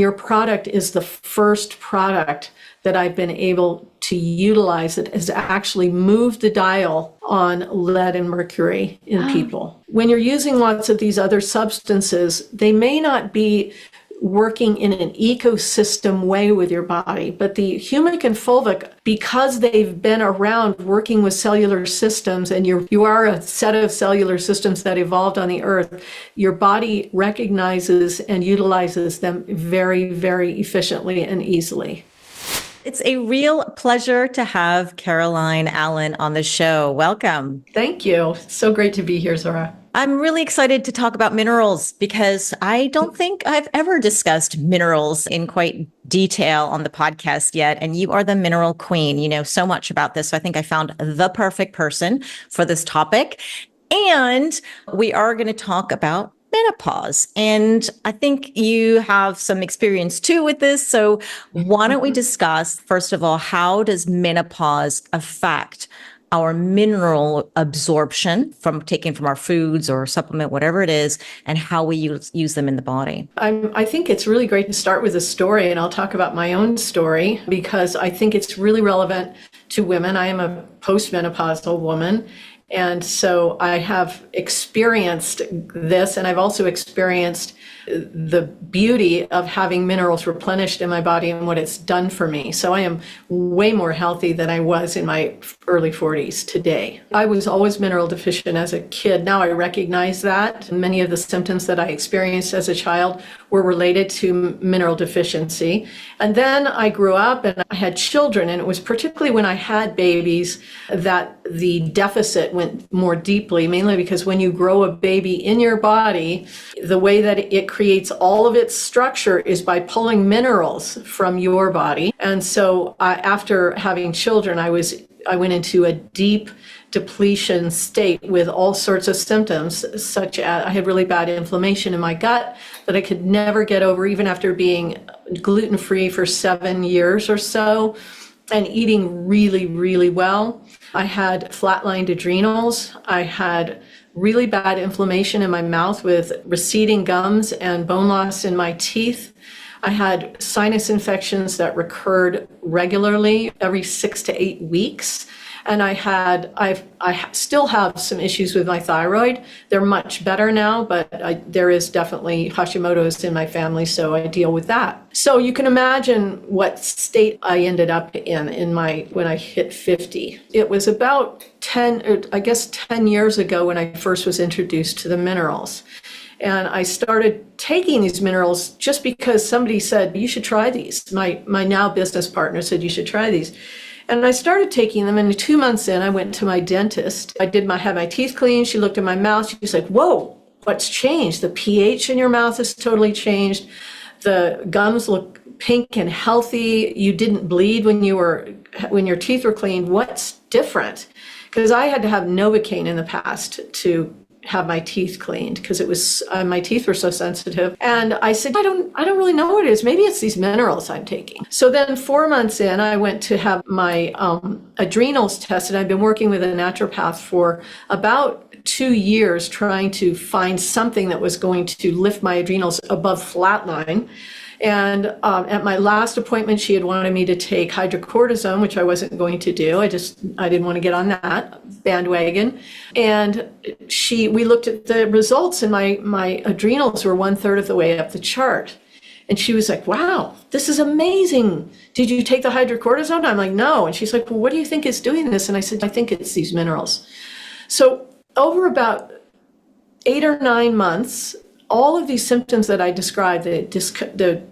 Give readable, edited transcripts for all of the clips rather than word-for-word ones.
Your product is the first product that I've been able to utilize that has actually moved the dial on lead and mercury in people. When you're using lots of these other substances, they may not be working in an ecosystem way with your body, but the Humic and Fulvic, because they've been around working with cellular systems, and you are a set of cellular systems that evolved on the earth, your body recognizes and utilizes them very, very efficiently and easily. It's a real pleasure to have Caroline Allen on the show. Welcome. Thank you. So great to be here, Zora. I'm really excited to talk about minerals because I don't think I've ever discussed minerals in quite detail on the podcast yet. And you are the mineral queen. You know so much about this. So I think I found the perfect person for this topic. And we are going to talk about menopause. And I think you have some experience too with this. So why don't we discuss, first of all, how does menopause affect our mineral absorption from taken from our foods or supplement, whatever it is, and how we use them in the body? I think it's really great to start with a story, and I'll talk about my own story because I think it's really relevant to women. I am a postmenopausal woman. And so I have experienced this, and I've also experienced the beauty of having minerals replenished in my body and what it's done for me. So I am way more healthy than I was in my early 40s today. I was always mineral deficient as a kid. Now I recognize that. Many of the symptoms that I experienced as a child were related to mineral deficiency. And then I grew up and I had children, and it was particularly when I had babies that the deficit went more deeply, mainly because when you grow a baby in your body, the way that it creates all of its structure is by pulling minerals from your body. And so after having children, I went into a deep depletion state with all sorts of symptoms, such as I had really bad inflammation in my gut that I could never get over, even after being gluten-free for 7 years or so and eating really, really well. I had flatlined adrenals. I had really bad inflammation in my mouth with receding gums and bone loss in my teeth. I had sinus infections that recurred regularly every 6 to 8 weeks. And I still have some issues with my thyroid. They're much better now, but there is definitely Hashimoto's in my family, so I deal with that. So you can imagine what state I ended up in when I hit 50. It was about 10 years ago when I first was introduced to the minerals. And I started taking these minerals just because somebody said, you should try these. My now business partner said, you should try these. And I started taking them, and 2 months in, I went to my dentist. I had my teeth cleaned. She looked at my mouth. She was like, whoa, what's changed? The pH in your mouth has totally changed. The gums look pink and healthy. You didn't bleed when your teeth were cleaned. What's different? Because I had to have Novocaine in the past to have my teeth cleaned because it was my teeth were so sensitive. And I said, I don't really know what it is. Maybe it's these minerals I'm taking. So then 4 months in, I went to have my adrenals tested. I've been working with a naturopath for about 2 years trying to find something that was going to lift my adrenals above flatline. And at my last appointment, she had wanted me to take hydrocortisone, which I wasn't going to do. I didn't want to get on that bandwagon. And we looked at the results, and my adrenals were 1/3 of the way up the chart. And she was like, wow, this is amazing. Did you take the hydrocortisone? I'm like, no. And she's like, well, what do you think is doing this? And I said, I think it's these minerals. So over about 8 or 9 months, all of these symptoms that I described, the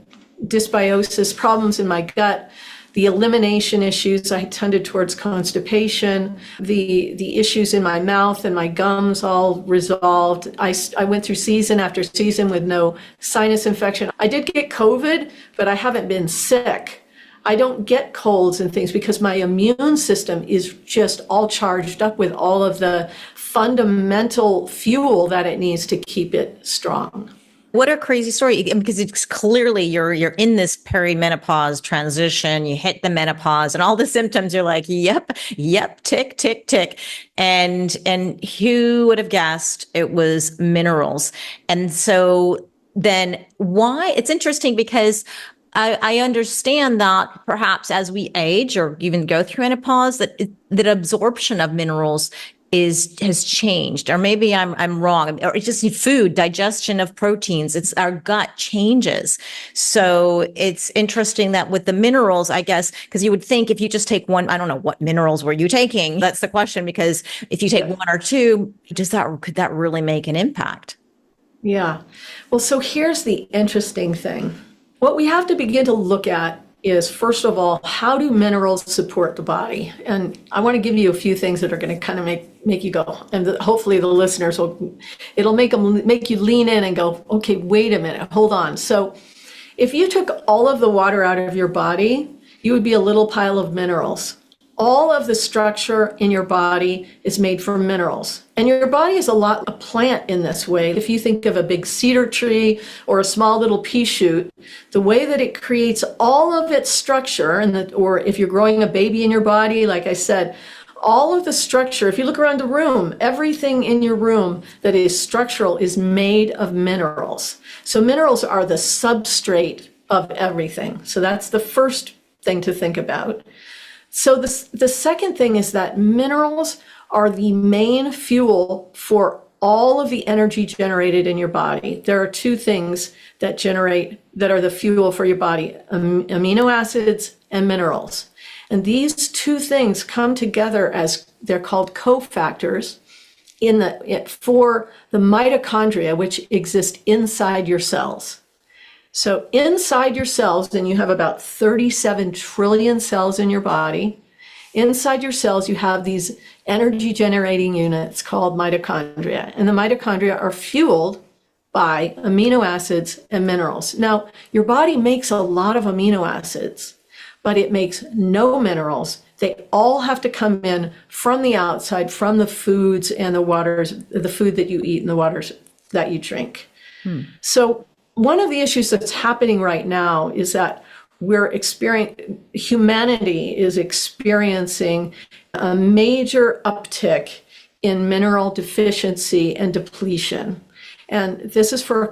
dysbiosis, problems in my gut, the elimination issues, I tended towards constipation, the issues in my mouth and my gums all resolved. I went through season after season with no sinus infection. I did get COVID, but I haven't been sick. I don't get colds and things because my immune system is just all charged up with all of the fundamental fuel that it needs to keep it strong. What a crazy story, because it's clearly you're in this perimenopause transition, you hit the menopause and all the symptoms, you're like, yep, tick, tick, tick. And who would have guessed it was minerals? And so then why? It's interesting because I understand that perhaps as we age or even go through menopause, that absorption of minerals has changed, or maybe I'm wrong, or it's just food digestion of proteins. It's our gut changes. So it's interesting that with the minerals, I guess, because you would think if you just take one, I don't know what minerals were you taking. That's the question, because if you take one or two, could that really make an impact? Yeah. Well, so here's the interesting thing. What we have to begin to look at is, first of all, how do minerals support the body? And I want to give you a few things that are going to kind of make you go, and hopefully the listeners it'll make you lean in and go, okay, wait a minute, hold on. So if you took all of the water out of your body, you would be a little pile of minerals. All of the structure in your body is made from minerals. And your body is a plant in this way. If you think of a big cedar tree or a small little pea shoot, the way that it creates all of its structure, or if you're growing a baby in your body, like I said, all of the structure, if you look around the room, everything in your room that is structural is made of minerals. So minerals are the substrate of everything. So that's the first thing to think about. So the second thing is that minerals are the main fuel for all of the energy generated in your body. There are two things that are the fuel for your body: amino acids and minerals. And these two things come together as they're called cofactors for the mitochondria, which exist inside your cells. So inside your cells, and you have about 37 trillion cells in your body. Inside your cells, you have these energy generating units called mitochondria. And the mitochondria are fueled by amino acids and minerals. Now, your body makes a lot of amino acids, but it makes no minerals. They all have to come in from the outside, from the foods and the waters, the food that you eat and the waters that you drink. So one of the issues that's happening right now is that humanity is experiencing a major uptick in mineral deficiency and depletion. And this is for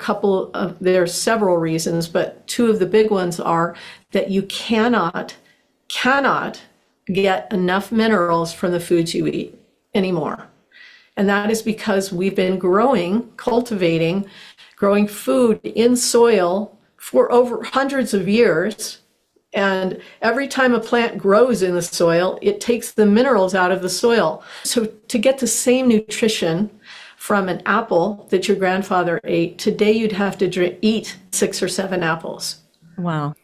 there's several reasons, but two of the big ones are that you cannot get enough minerals from the foods you eat anymore. And that is because we've been growing food in soil for over hundreds of years. And every time a plant grows in the soil, it takes the minerals out of the soil. So to get the same nutrition from an apple that your grandfather ate, today you'd have to eat 6 or 7 apples. Wow.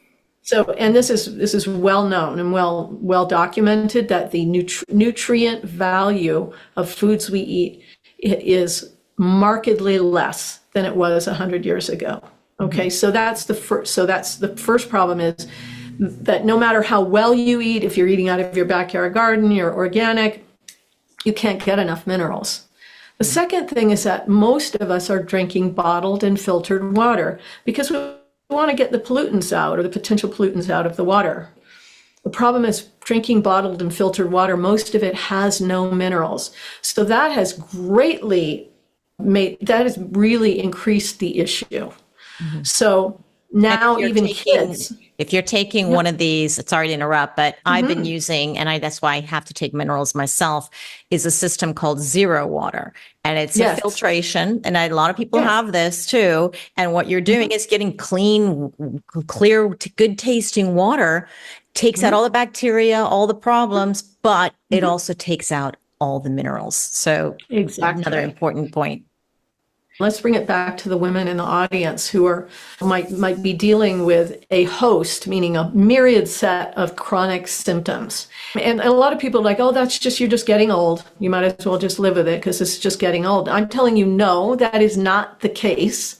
So, and this is well known and well documented that the nutrient value of foods we eat is markedly less than it was 100 years ago. Okay, so that's the first problem, is that no matter how well you eat, if you're eating out of your backyard garden, you're organic, you can't get enough minerals. The second thing is that most of us are drinking bottled and filtered water because we want to get the pollutants out, or the potential pollutants out of the water. The problem is drinking bottled and filtered water, most of it has no minerals. So that has really increased the issue. So now even kids. If you're taking one of these, sorry to interrupt, but I've been using, and that's why I have to take minerals myself, is a system called Zero Water. And it's a filtration. And a lot of people have this too. And what you're doing is getting clean, clear, good tasting water, takes out all the bacteria, all the problems, but it also takes out all the minerals. So another important point. Let's bring it back to the women in the audience who might be dealing with a host, meaning a myriad set of chronic symptoms. And a lot of people are like, oh, you're just getting old. You might as well just live with it because it's just getting old. I'm telling you, no, that is not the case.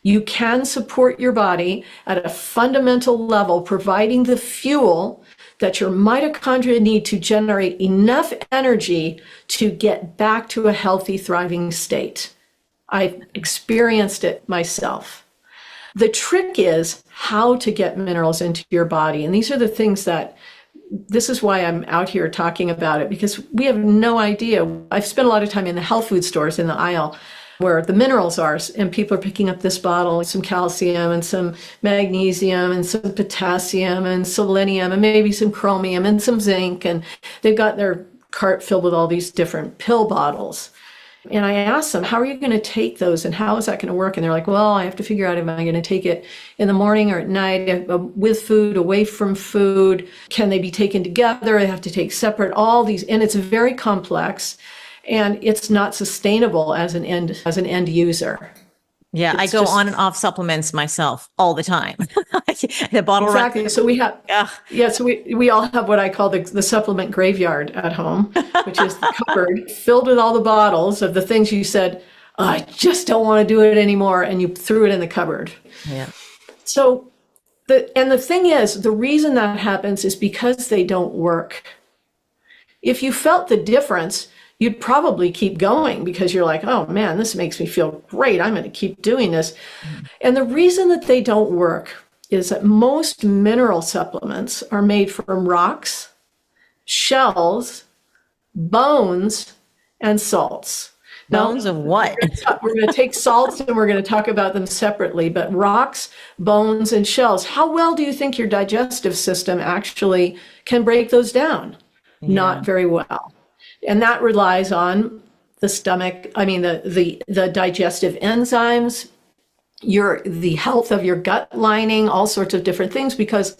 You can support your body at a fundamental level, providing the fuel that your mitochondria need to generate enough energy to get back to a healthy, thriving state. I've experienced it myself. The trick is how to get minerals into your body. And these are the things this is why I'm out here talking about it, because we have no idea. I've spent a lot of time in the health food stores in the aisle. where the minerals are. And people are picking up this bottle, some calcium and some magnesium and some potassium and selenium and maybe some chromium and some zinc. And they've got their cart filled with all these different pill bottles. And I asked them, how are you going to take those and how is that going to work? And they're like, well, I have to figure out if I'm going to take it in the morning or at night, with food, away from food. Can they be taken together? I have to take separate, all these. And it's very complex and it's not sustainable as an end user. Yeah, I go on and off supplements myself all the time. The bottle exactly. So we have, so we all have what I call the supplement graveyard at home, which is the cupboard filled with all the bottles of the things you said, oh, I just don't want to do it anymore, and you threw it in the cupboard. Yeah. So the thing is, the reason that happens is because they don't work. If you felt the difference, you'd probably keep going because you're like, oh man, this makes me feel great. I'm going to keep doing this. And the reason that they don't work is that most mineral supplements are made from rocks, shells, bones, and salts. Bones of what? We're going to take salts and we're going to talk about them separately, but rocks, bones, and shells. How well do you think your digestive system actually can break those down? Yeah. Not very well. And that relies on the stomach, the digestive enzymes, the health of your gut lining, all sorts of different things, because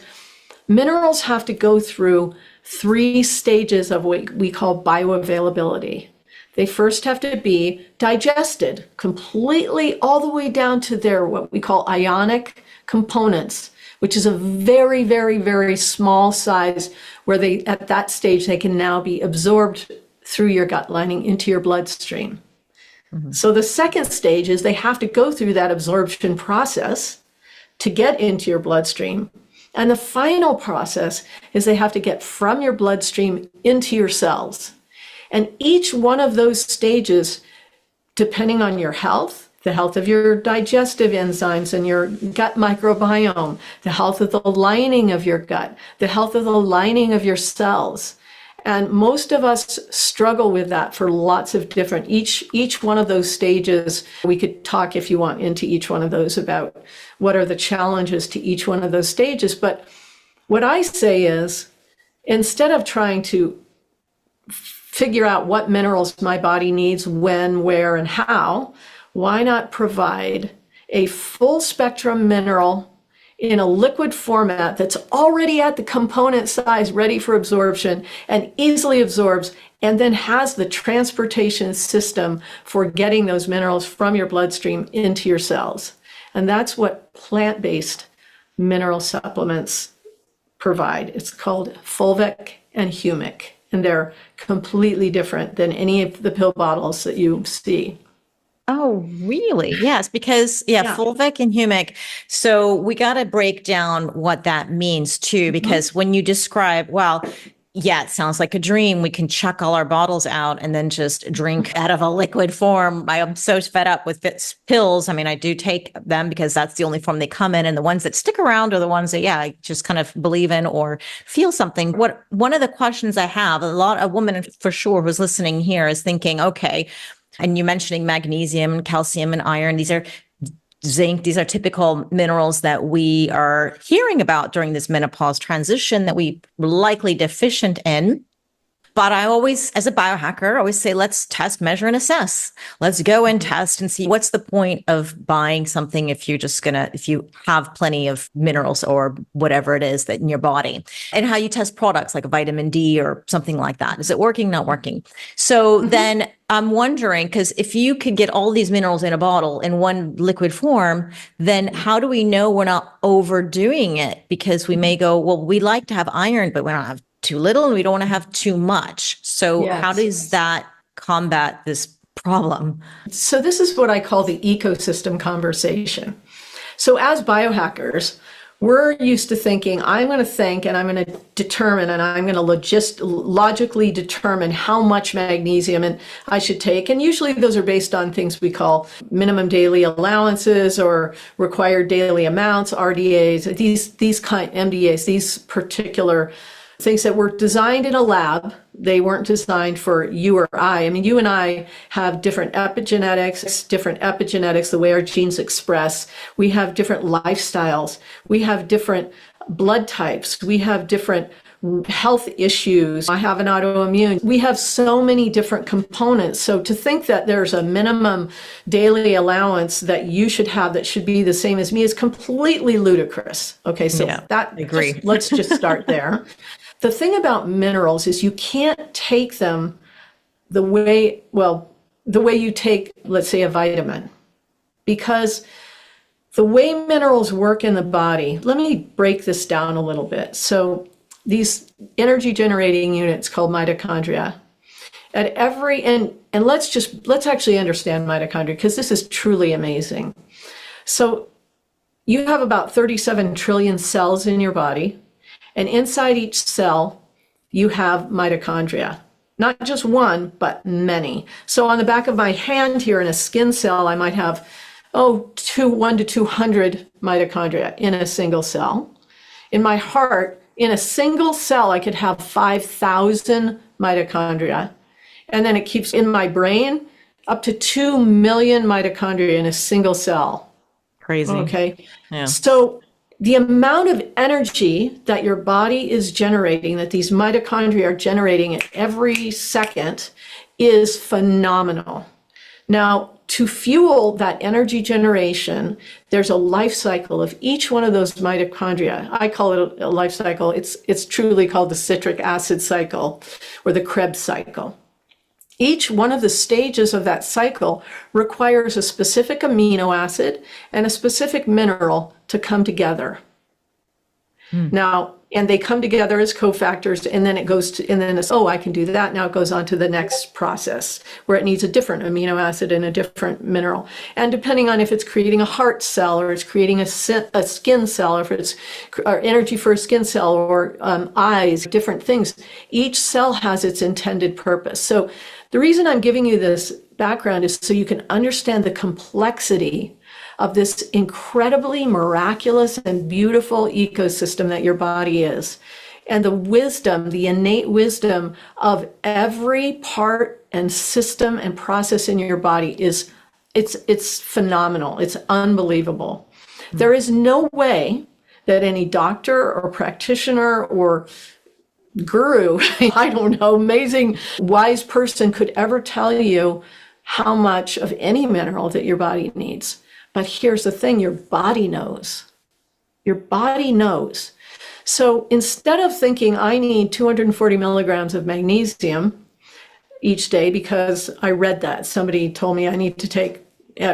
minerals have to go through 3 stages of what we call bioavailability. They first have to be digested completely all the way down to their what we call ionic components, which is a very, very, very small size where at that stage, they can now be absorbed through your gut lining into your bloodstream. Mm-hmm. So the second stage is they have to go through that absorption process to get into your bloodstream. And the final process is they have to get from your bloodstream into your cells. And each one of those stages, depending on your health, the health of your digestive enzymes and your gut microbiome, the health of the lining of your gut, the health of the lining of your cells. And most of us struggle with that for lots of different, each one of those stages. We could talk, if you want, into each one of those about what are the challenges to each one of those stages. But what I say is, instead of trying to figure out what minerals my body needs, when, where, and how, why not provide a full spectrum mineral in a liquid format that's already at the component size ready for absorption and easily absorbs, and then has the transportation system for getting those minerals from your bloodstream into your cells. And that's what plant-based mineral supplements provide. It's called Fulvic and Humic, and they're completely different than any of the pill bottles that you see. Oh, really? Yes, because Fulvic and Humic. So we got to break down what that means too, because when you describe, it sounds like a dream. We can chuck all our bottles out and then just drink out of a liquid form. I'm so fed up with pills. I mean, I do take them because that's the only form they come in. And the ones that stick around are the ones that, I just kind of believe in or feel something. One of the questions I have, a woman for sure who's listening here is thinking, okay, and you're mentioning magnesium, calcium, and iron. These are zinc. These are typical minerals that we are hearing about during this menopause transition that we are likely deficient in. But I always, as a biohacker, always say, let's test, measure, and assess. Let's go and test and see what's the point of buying something if you have plenty of minerals or whatever it is that in your body, and how you test products like vitamin D or something like that. Is it working, not working? So then I'm wondering, because if you could get all these minerals in a bottle in one liquid form, then how do we know we're not overdoing it? Because we may go, well, we like to have iron, but we don't have too little and we don't want to have too much. So how does that combat this problem? So this is what I call the ecosystem conversation. So as biohackers, we're used to thinking, I'm going to think and I'm going to determine and I'm going to logically determine how much magnesium and I should take. And usually those are based on things we call minimum daily allowances or required daily amounts, RDAs, MDAs, these particular things that were designed in a lab. They weren't designed for you or I. I mean, you and I have different epigenetics, the way our genes express. We have different lifestyles. We have different blood types. We have different health issues. I have an autoimmune. We have so many different components. So to think that there's a minimum daily allowance that you should have that should be the same as me is completely ludicrous. Okay, so Yeah, I agree. let's just start there. The thing about minerals is you can't take them the way you take, let's say, a vitamin, because the way minerals work in the body, let me break this down a little bit. So these energy generating units called mitochondria, at every, and let's actually understand mitochondria, because this is truly amazing. So you have about 37 trillion cells in your body, and inside each cell, you have mitochondria. Not just one, but many. So on the back of my hand here in a skin cell, I might have, 1 to 200 mitochondria in a single cell. In my heart, in a single cell, I could have 5,000 mitochondria. And then it keeps in my brain up to 2 million mitochondria in a single cell. Crazy. Okay. Yeah. So the amount of energy that your body is generating, that these mitochondria are generating at every second, is phenomenal. Now, to fuel that energy generation, there's a life cycle of each one of those mitochondria. I call it a life cycle. It's truly called the citric acid cycle or the Krebs cycle. Each one of the stages of that cycle requires a specific amino acid and a specific mineral to come together. Now, and they come together as cofactors, and then it goes to, and then it's, I can do that. Now it goes on to the next process where it needs a different amino acid and a different mineral. And depending on if it's creating a heart cell or it's creating a skin cell, or if it's or energy for a skin cell or eyes, different things, each cell has its intended purpose. So the reason I'm giving you this background is so you can understand the complexity of this incredibly miraculous and beautiful ecosystem that your body is. And the wisdom, the innate wisdom of every part and system and process in your body it's phenomenal. It's unbelievable. There is no way that any doctor or practitioner or guru, I don't know, amazing, wise person could ever tell you how much of any mineral that your body needs. But here's the thing, your body knows. Your body knows. So instead of thinking I need 240 milligrams of magnesium each day because I read that, somebody told me I need to take,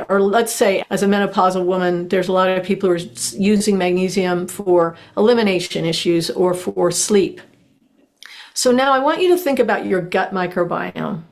or let's say as a menopausal woman, there's a lot of people who are using magnesium for elimination issues or for sleep. So now I want you to think about your gut microbiome.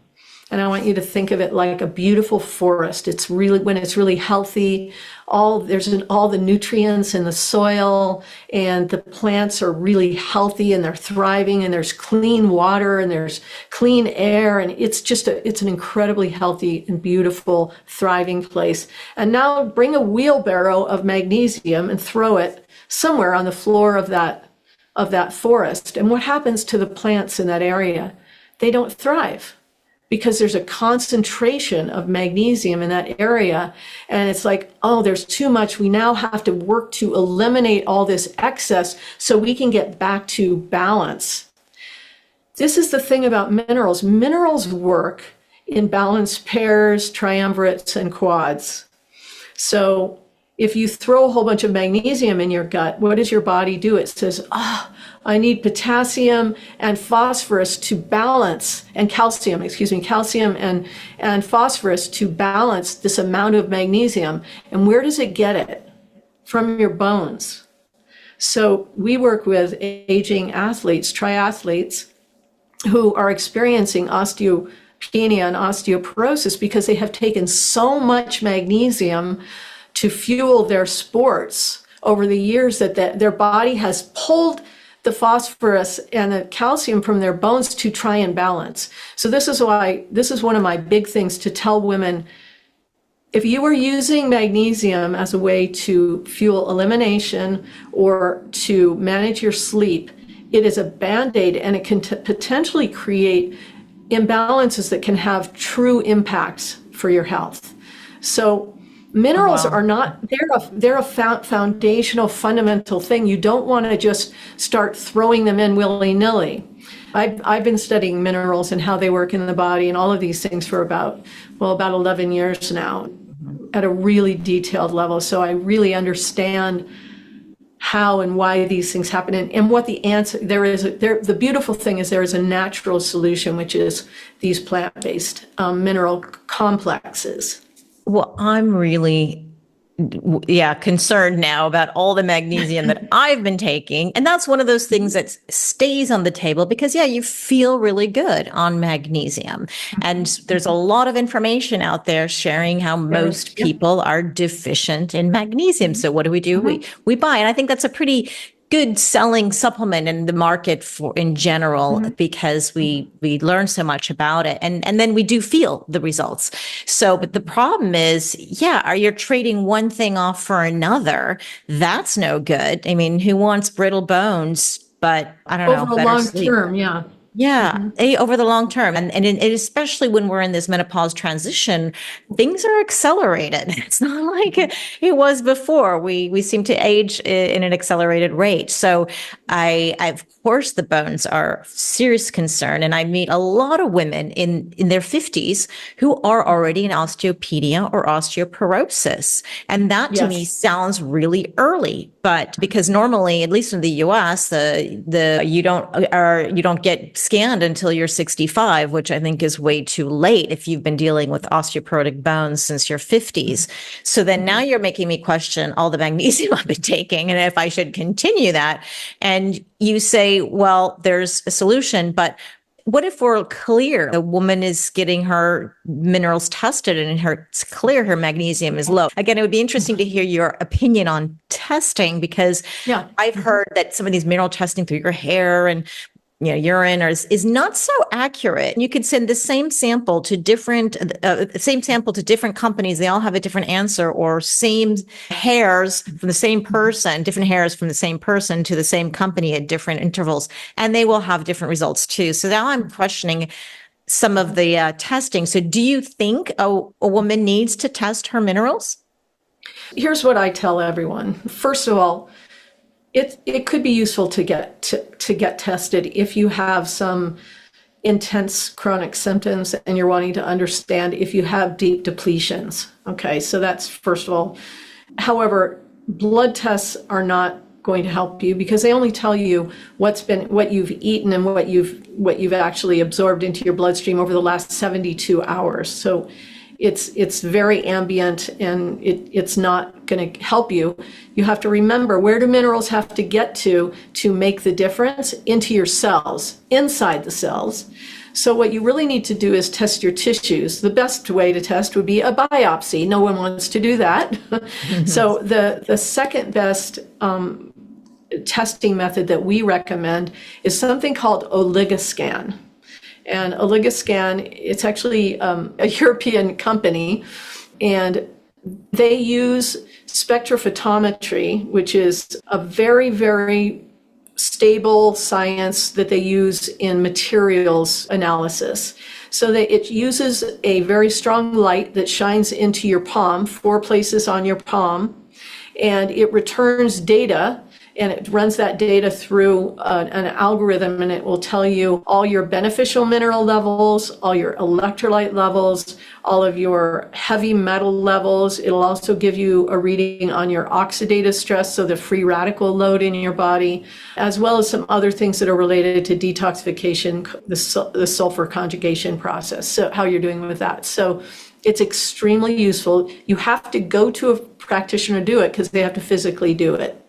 And I want you to think of it like a beautiful forest. It's really, when it's really healthy, there's all the nutrients in the soil, and the plants are really healthy and they're thriving, and there's clean water and there's clean air, and it's an incredibly healthy and beautiful, thriving place. And now bring a wheelbarrow of magnesium and throw it somewhere on the floor of that forest. And what happens to the plants in that area? They don't thrive, because there's a concentration of magnesium in that area. And it's like, there's too much. We now have to work to eliminate all this excess so we can get back to balance. This is the thing about minerals. Minerals work in balanced pairs, triumvirates, and quads. So if you throw a whole bunch of magnesium in your gut, what does your body do? It says, I need potassium and phosphorus to balance, and calcium and phosphorus to balance this amount of magnesium. And where does it get it? From your bones. So we work with aging athletes, triathletes, who are experiencing osteopenia and osteoporosis because they have taken so much magnesium to fuel their sports over the years that their body has pulled the phosphorus and the calcium from their bones to try and balance. So this is one of my big things to tell women. If you are using magnesium as a way to fuel elimination or to manage your sleep, it is a Band-Aid, and it can potentially create imbalances that can have true impacts for your health. So minerals Wow. are not, they're a foundational, fundamental thing. You don't want to just start throwing them in willy-nilly. I've been studying minerals and how they work in the body and all of these things for about 11 years now at a really detailed level. So I really understand how and why these things happen, and what the answer the beautiful thing is there is a natural solution, which is these plant-based mineral complexes. Well, I'm really, concerned now about all the magnesium that I've been taking. And that's one of those things that stays on the table because, you feel really good on magnesium. And there's a lot of information out there sharing how most people are deficient in magnesium. So what do? We buy. And I think that's a pretty good selling supplement in the market for in general because we learn so much about it and then we do feel the results. So but the problem is are you trading one thing off for another? That's no good. I mean, who wants brittle bones but I don't know, Over a better long sleep? term, Over the long term. And especially when we're in this menopause transition, things are accelerated. It's not like it was before. We seem to age in an accelerated rate. So of course, the bones are a serious concern. And I meet a lot of women in their 50s who are already in osteopenia or osteoporosis. And that to me sounds really early. But because normally, at least in the US, you don't get scanned until you're 65, which I think is way too late if you've been dealing with osteoporotic bones since your 50s. So then now you're making me question all the magnesium I've been taking and if I should continue that. And you say, well, there's a solution, but what if we're clear a woman is getting her minerals tested and it's clear her magnesium is low? Again, it would be interesting to hear your opinion on testing because I've heard that some of these mineral testing through your hair and urine is not so accurate. You could send the same sample to different companies. They all have a different answer, or same hairs from the same person, different hairs from the same person to the same company at different intervals, and they will have different results too. So now I'm questioning some of the testing. So do you think a woman needs to test her minerals? Here's what I tell everyone. First of all, it could be useful to get tested if you have some intense chronic symptoms and you're wanting to understand if you have deep depletions. Okay, so that's first of all. However, blood tests are not going to help you because they only tell you what you've eaten and what you've actually absorbed into your bloodstream over the last 72 hours. So it's very ambient and it's not going to help you. You have to remember, where do minerals have to get to make the difference? Into your cells, inside the cells. So what you really need to do is test your tissues. The best way to test would be a biopsy. No one wants to do that. So the second best testing method that we recommend is something called Oligoscan. And Oligoscan, it's actually a European company, and they use spectrophotometry, which is a very, very stable science that they use in materials analysis. So that it uses a very strong light that shines into your palm, 4 places on your palm, and it returns data. And it runs that data through an algorithm, and it will tell you all your beneficial mineral levels, all your electrolyte levels, all of your heavy metal levels. It'll also give you a reading on your oxidative stress, so the free radical load in your body, as well as some other things that are related to detoxification, the sulfur conjugation process, so how you're doing with that. So it's extremely useful. You have to go to a practitioner to do it because they have to physically do it.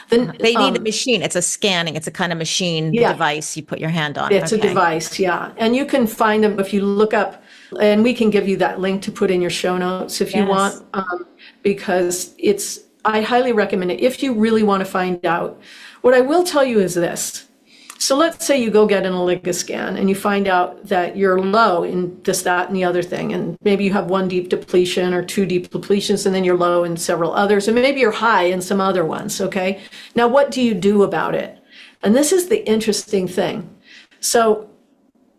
They need a machine. It's a scanning. It's a kind of machine device you put your hand on. It's a device, and you can find them if you look up, and we can give you that link to put in your show notes if you want, because I highly recommend it if you really want to find out. What I will tell you is this. So let's say you go get an Oligoscan and you find out that you're low in this, that, and the other thing. And maybe you have 1 deep depletion or 2 deep depletions, and then you're low in several others. And maybe you're high in some other ones, okay? Now, what do you do about it? And this is the interesting thing. So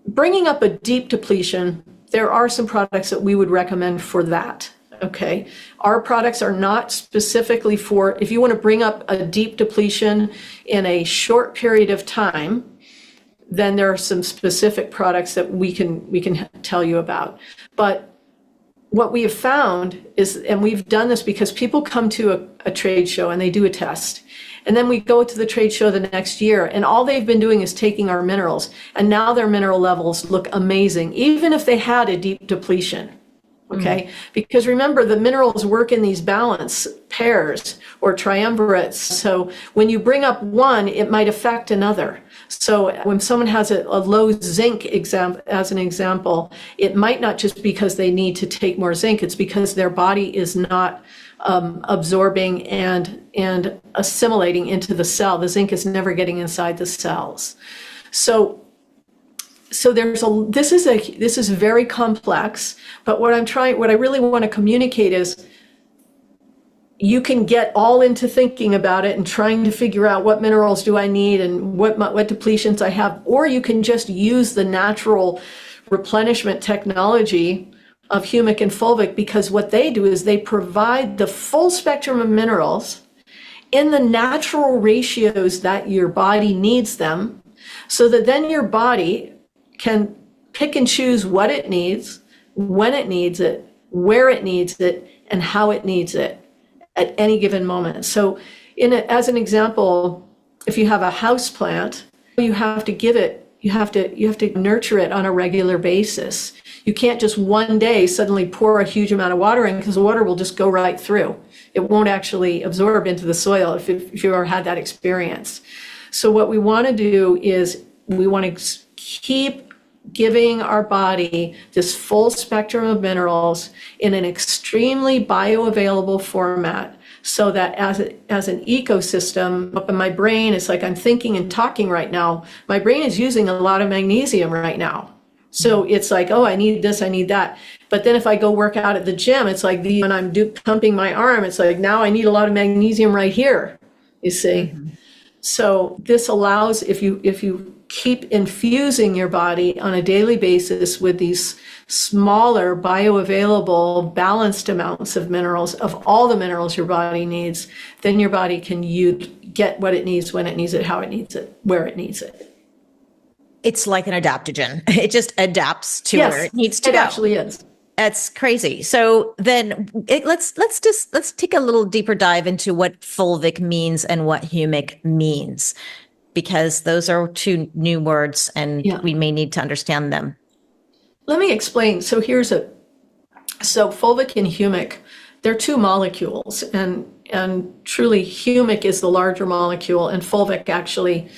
bringing up a deep depletion, there are some products that we would recommend for that. Okay. Our products are not specifically for, if you want to bring up a deep depletion in a short period of time, then there are some specific products that we can tell you about. But what we have found is, and we've done this because people come to a trade show and they do a test. And then we go to the trade show the next year, and all they've been doing is taking our minerals. And now their mineral levels look amazing, even if they had a deep depletion. Okay, because remember, the minerals work in these balance pairs or triumvirates. So when you bring up one, it might affect another. So when someone has a low zinc as an example, it might not just because they need to take more zinc, it's because their body is not absorbing and assimilating into the cell. The zinc is never getting inside the cells. So this is very complex, but what I really want to communicate is you can get all into thinking about it and trying to figure out what minerals do I need and what depletions I have, or you can just use the natural replenishment technology of Humic and Fulvic, because what they do is they provide the full spectrum of minerals in the natural ratios that your body needs them, so that then your body can pick and choose what it needs, when it needs it, where it needs it, and how it needs it at any given moment. So as an example, if you have a house plant, you have to nurture it on a regular basis. You can't just one day suddenly pour a huge amount of water in, because the water will just go right through. It won't actually absorb into the soil if you ever had that experience. So what we want to do is we want to keep giving our body this full spectrum of minerals in an extremely bioavailable format, so that as an ecosystem up in my brain, it's like I'm thinking and talking right now. My brain is using a lot of magnesium right now. So it's like, oh, I need this, I need that. But then if I go work out at the gym, it's like when I'm pumping my arm, it's like, now I need a lot of magnesium right here, you see. Mm-hmm. So this allows, if you keep infusing your body on a daily basis with these smaller, bioavailable, balanced amounts of minerals, of all the minerals your body needs, then your body can get what it needs, when it needs it, how it needs it, where it needs it. It's like an adaptogen. It just adapts to where it needs to go. It actually is. That's crazy. So then let's take a little deeper dive into what Fulvic means and what Humic means, because those are two new words and we may need to understand them. Let me explain. So Fulvic and Humic, they're two molecules, and truly Humic is the larger molecule, and Fulvic actually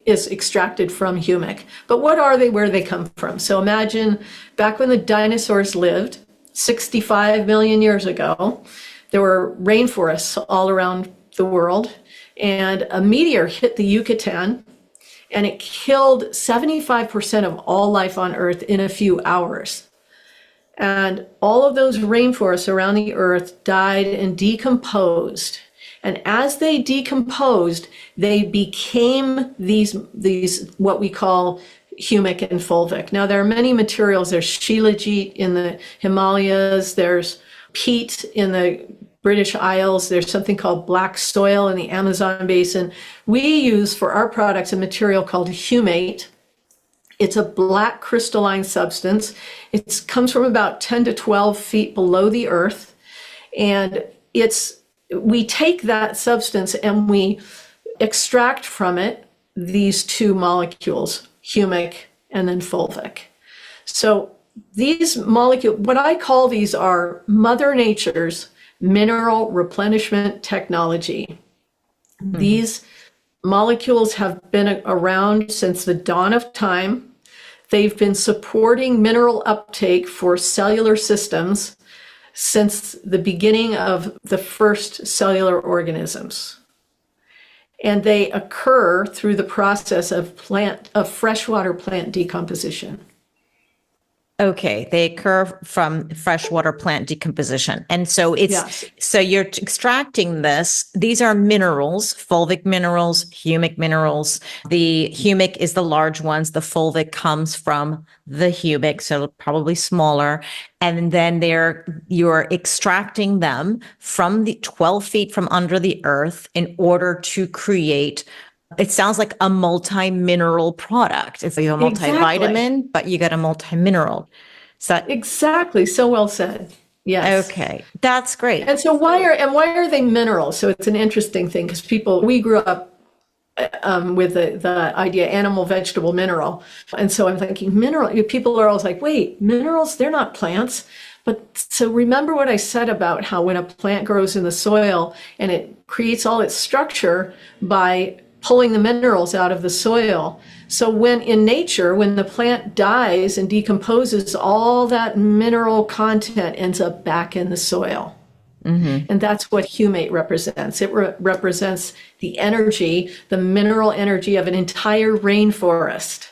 is extracted from Humic. But what are they? Where do they come from? So imagine back when the dinosaurs lived 65 million years ago, there were rainforests all around the world, and a meteor hit the Yucatan, and it killed 75% of all life on Earth in a few hours. And all of those rainforests around the Earth died and decomposed. And as they decomposed, they became these what we call Humic and Fulvic. Now, there are many materials. There's shilajit in the Himalayas. There's peat in the British Isles. There's something called black soil in the Amazon basin. We use for our products a material called humate. It's a black crystalline substance. It comes from about 10 to 12 feet below the earth. And we take that substance and we extract from it these two molecules, Humic and then Fulvic. So these molecules, what I call these, are Mother Nature's mineral replenishment technology. Mm-hmm. These molecules have been around since the dawn of time. They've been supporting mineral uptake for cellular systems since the beginning of the first cellular organisms. And they occur through the process of freshwater plant decomposition. Okay, they occur from freshwater plant decomposition. And so Yes, so you're extracting this. These are minerals, fulvic minerals, humic minerals. The humic is the large ones. The fulvic comes from the humic, so probably smaller. And then you're extracting them from the 12 feet from under the earth in order to create, it sounds like a multi-mineral product. It's like a exactly. multivitamin, but you get a multi-mineral. So, Exactly. So well said. Yes. okay, that's great. And so why are they minerals? So it's an interesting thing because we grew up with the idea animal, vegetable, mineral. And so I'm thinking mineral, people are always like, wait, minerals, they're not plants. But so remember what I said about how when a plant grows in the soil and it creates all its structure by pulling the minerals out of the soil. So when in nature, when the plant dies and decomposes, all that mineral content ends up back in the soil. And that's what humate represents. It represents the energy, the mineral energy of an entire rainforest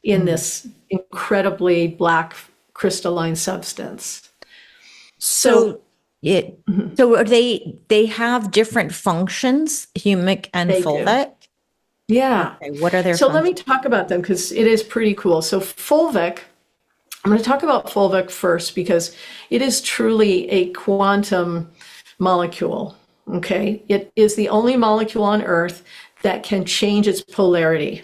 in this incredibly black crystalline substance. So so are they have different functions, humic and They do. fulvic? Yeah. Okay, what are their So let me functions? talk about them because it is pretty cool. So Fulvic, I'm going to talk about Fulvic first because it is truly a quantum molecule. Okay. It is the only molecule on Earth that can change its polarity.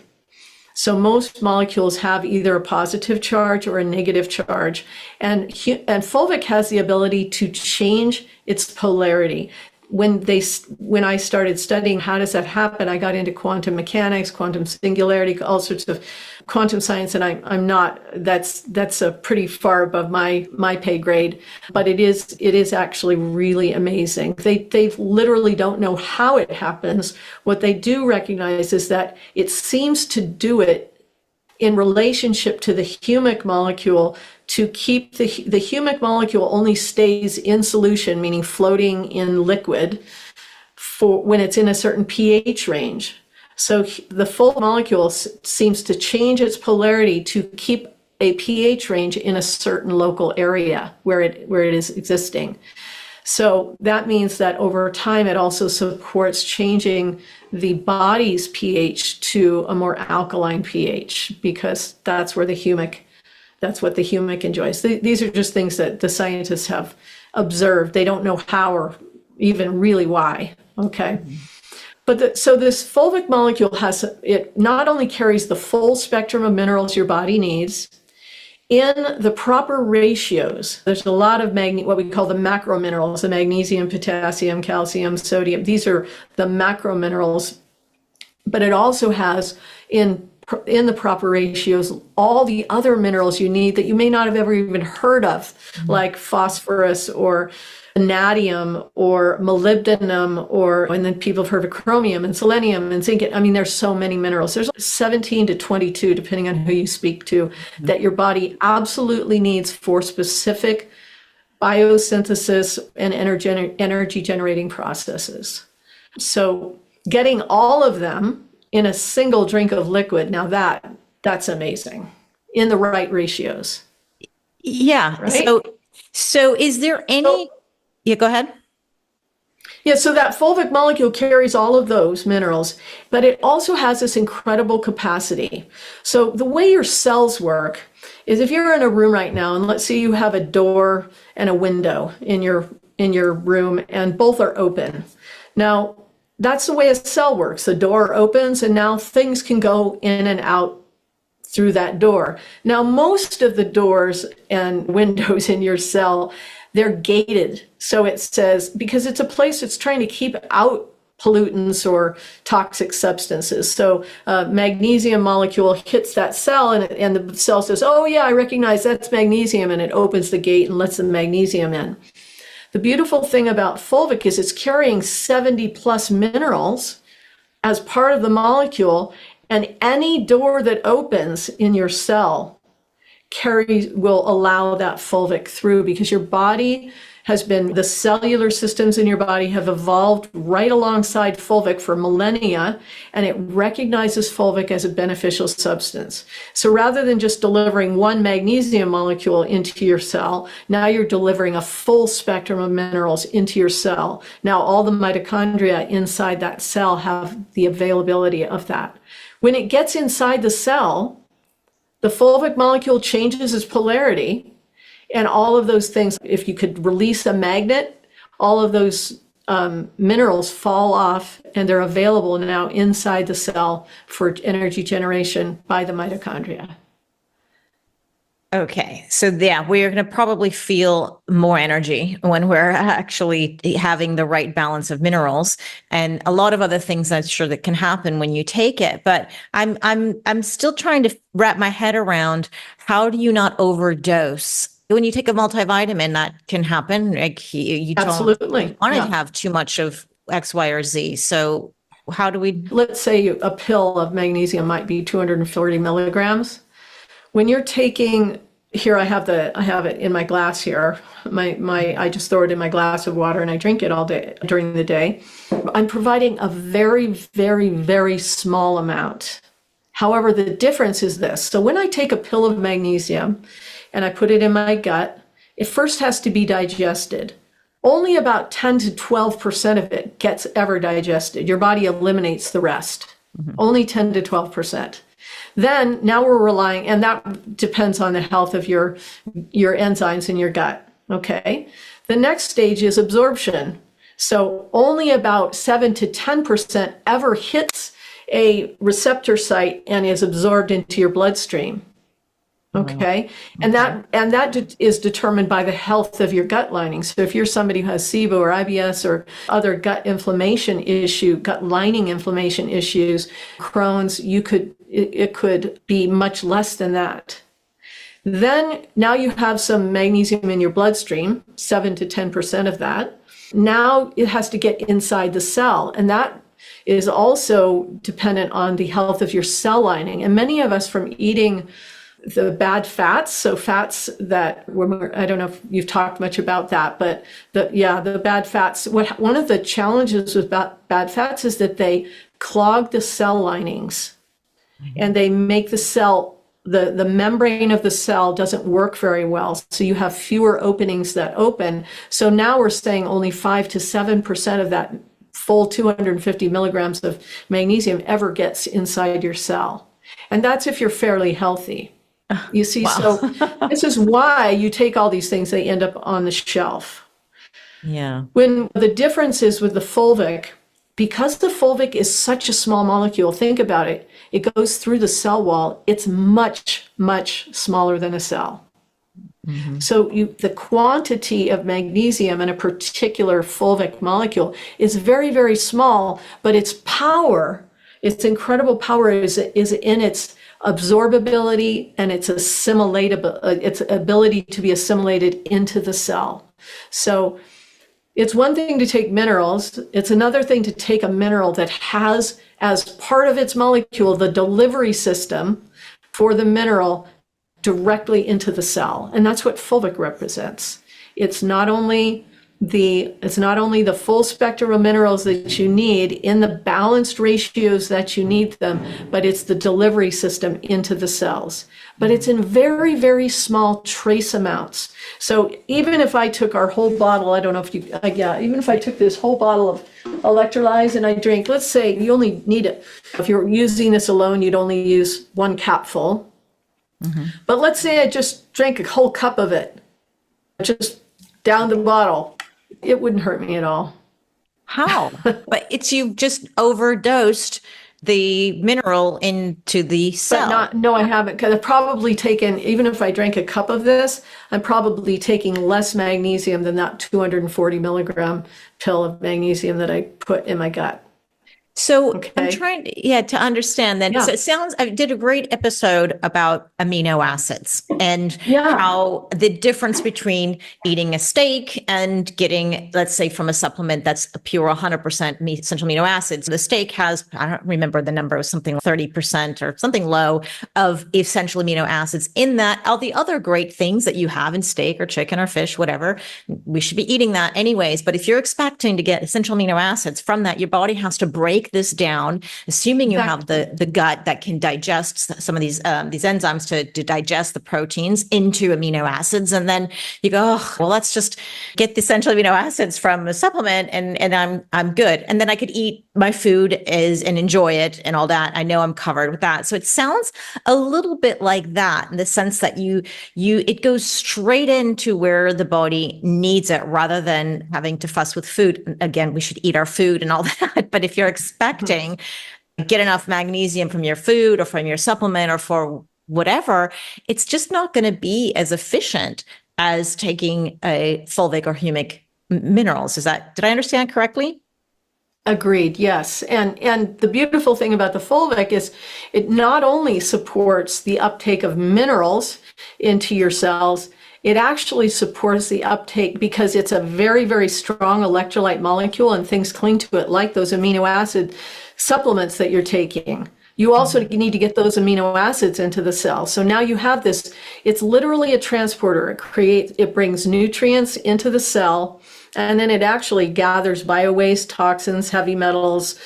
So most molecules have either a positive charge or a negative charge, and fulvic has the ability to change its polarity. When I started studying how does that happen, I got into quantum mechanics, quantum singularity, all sorts of quantum science, and I'm not. That's a pretty far above my pay grade, but it is actually really amazing. They literally don't know how it happens. What they do recognize is that it seems to do it in relationship to the humic molecule to keep the humic molecule only stays in solution, meaning floating in liquid, for when it's in a certain pH range. So the full molecule seems to change its polarity to keep a pH range in a certain local area where it is existing. So that means that over time, it also supports changing the body's pH to a more alkaline pH because that's what the humic enjoys. These are just things that the scientists have observed. They don't know how or even really why. Okay. But so this fulvic molecule it not only carries the full spectrum of minerals your body needs, in the proper ratios. There's a lot of what we call the macro minerals, the magnesium, potassium, calcium, sodium. These are the macro minerals. But it also has in the proper ratios all the other minerals you need that you may not have ever even heard of, like phosphorus or vanadium or molybdenum, and then people have heard of chromium and selenium and zinc. I mean, there's so many minerals. There's 17 to 22, depending on who you speak to, that your body absolutely needs for specific biosynthesis and energy generating processes. So getting all of them in a single drink of liquid, now that's amazing in the right ratios. Yeah. Right? So is there any, yeah, go ahead. Yeah, so that fulvic molecule carries all of those minerals, but it also has this incredible capacity. So the way your cells work is if you're in a room right now, and let's say you have a door and a window in your room, and both are open. Now, that's the way a cell works. The door opens, and now things can go in and out through that door. Now, most of the doors and windows in your cell, they're gated. So it says, because it's a place that's trying to keep out pollutants or toxic substances. So magnesium molecule hits that cell and the cell says, oh yeah, I recognize that's magnesium, and it opens the gate and lets the magnesium in. The beautiful thing about fulvic is it's carrying 70 plus minerals as part of the molecule, and any door that opens in your cell will allow that fulvic through because your body the cellular systems in your body have evolved right alongside fulvic for millennia, and it recognizes fulvic as a beneficial substance. So rather than just delivering one magnesium molecule into your cell, now you're delivering a full spectrum of minerals into your cell. Now all the mitochondria inside that cell have the availability of that. When it gets inside the cell, the fulvic molecule changes its polarity, and all of those things, if you could release a magnet, all of those minerals fall off, and they're available now inside the cell for energy generation by the mitochondria. Okay. So yeah, we're going to probably feel more energy when we're actually having the right balance of minerals, and a lot of other things I'm sure that can happen when you take it. But I'm still trying to wrap my head around, how do you not overdose? When you take a multivitamin, that can happen. Like you don't Absolutely. want to Yeah. have too much of X, Y, or Z. So how do we? Let's say a pill of magnesium might be 240 milligrams. When you're taking, here I have it in my glass here. I just throw it in my glass of water and I drink it all day during the day. I'm providing a very, very, very small amount. However, the difference is this. So when I take a pill of magnesium and I put it in my gut, it first has to be digested. Only about 10 to 12% of it gets ever digested. Your body eliminates the rest. Only 10 to 12%. Then now we're relying, and that depends on the health of your enzymes in your gut, okay? The next stage is absorption. So only about 7 to 10% ever hits a receptor site and is absorbed into your bloodstream, okay? And that is determined by the health of your gut lining. So if you're somebody who has SIBO or IBS or other gut lining inflammation issues, Crohn's, it could be much less than that. Then now you have some magnesium in your bloodstream, 7 to 10% of that. Now it has to get inside the cell, and that is also dependent on the health of your cell lining. And many of us, from eating the bad fats, so fats that I don't know if you've talked much about that, but the bad fats, one of the challenges with bad fats is that they clog the cell linings, and they make the cell, the membrane of the cell doesn't work very well. So you have fewer openings that open. So now we're saying only 5 to 7% of that full 250 milligrams of magnesium ever gets inside your cell. And that's if you're fairly healthy. You see, Wow. So this is why you take all these things, they end up on the shelf. Yeah. When the difference is with the fulvic, because the fulvic is such a small molecule, think about it, it goes through the cell wall, it's much, much smaller than a cell. So the quantity of magnesium in a particular fulvic molecule is very, very small, but its power, its incredible power is in its absorbability and its its ability to be assimilated into the cell. So it's one thing to take minerals. It's another thing to take a mineral that has, as part of its molecule, the delivery system for the mineral directly into the cell. And that's what fulvic represents. It's not only the full spectrum of minerals that you need in the balanced ratios that you need them, but it's the delivery system into the cells. But it's in very, very small trace amounts. So even if I took our whole bottle, I don't know if even if I took this whole bottle of electrolytes and I drink, let's say you only need it. If you're using this alone, you'd only use 1 capful. But let's say I just drank a whole cup of it, just down the bottle. It wouldn't hurt me at all. How? But you just overdosed the mineral into the cell. No, I haven't. Because I've probably taken, even if I drank a cup of this, I'm probably taking less magnesium than that 240 milligram pill of magnesium that I put in my gut. So I'm Okay. trying to understand that. So Yeah. it sounds, I did a great episode about amino acids and Yeah. how the difference between eating a steak and getting, let's say, from a supplement that's a pure 100% essential amino acids. The steak has, I don't remember the number, it was something like 30% or something low of essential amino acids in that. All the other great things that you have in steak or chicken or fish, whatever, we should be eating that anyways. But if you're expecting to get essential amino acids from that, your body has to break this down, assuming you have Exactly. the gut that can digest some of these enzymes to digest the proteins into amino acids. And then you go, oh, well, let's just get the essential amino acids from a supplement and I'm good. And then I could eat my food and enjoy it and all that. I know I'm covered with that. So it sounds a little bit like that in the sense that it goes straight into where the body needs it rather than having to fuss with food. Again, we should eat our food and all that. But if you're expecting get enough magnesium from your food or from your supplement or for whatever, it's just not going to be as efficient as taking a fulvic or humic minerals. Did I understand correctly? Agreed, yes. And the beautiful thing about the fulvic is it not only supports the uptake of minerals into your cells, it actually supports the uptake because it's a very, very strong electrolyte molecule and things cling to it like those amino acid supplements that you're taking. You also need to get those amino acids into the cell. So now you have this, it's literally a transporter. It brings nutrients into the cell, and then it actually gathers biowaste, toxins, heavy metals,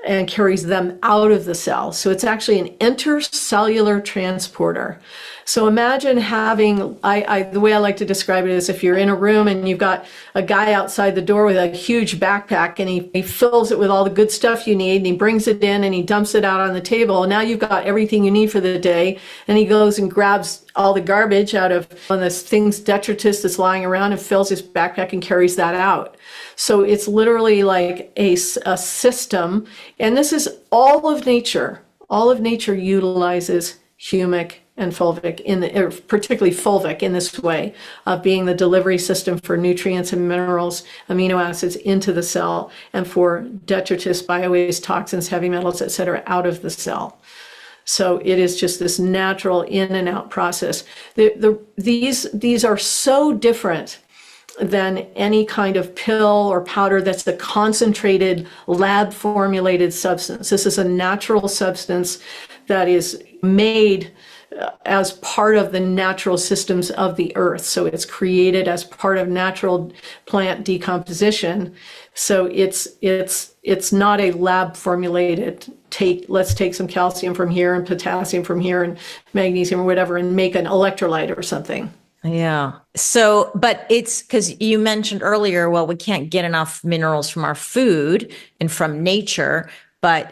and carries them out of the cell. So it's actually an intercellular transporter. So imagine having, the way I like to describe it is if you're in a room and you've got a guy outside the door with a huge backpack and he fills it with all the good stuff you need and he brings it in and he dumps it out on the table. And now you've got everything you need for the day. And he goes and grabs all the garbage out of one of the things, detritus that's lying around and fills his backpack and carries that out. So it's literally like a system. And this is all of nature. All of nature utilizes humic and fulvic particularly fulvic in this way of being the delivery system for nutrients and minerals, amino acids into the cell and for detritus, biowaste, toxins, heavy metals, etc., out of the cell. So it is just this natural in and out process. These are so different than any kind of pill or powder that's the concentrated lab formulated substance. This is a natural substance that is made as part of the natural systems of the earth. So it's created as part of natural plant decomposition. So it's not a lab formulated let's take some calcium from here and potassium from here and magnesium or whatever and make an electrolyte or something. Yeah. So, but it's because you mentioned earlier, well, we can't get enough minerals from our food and from nature, but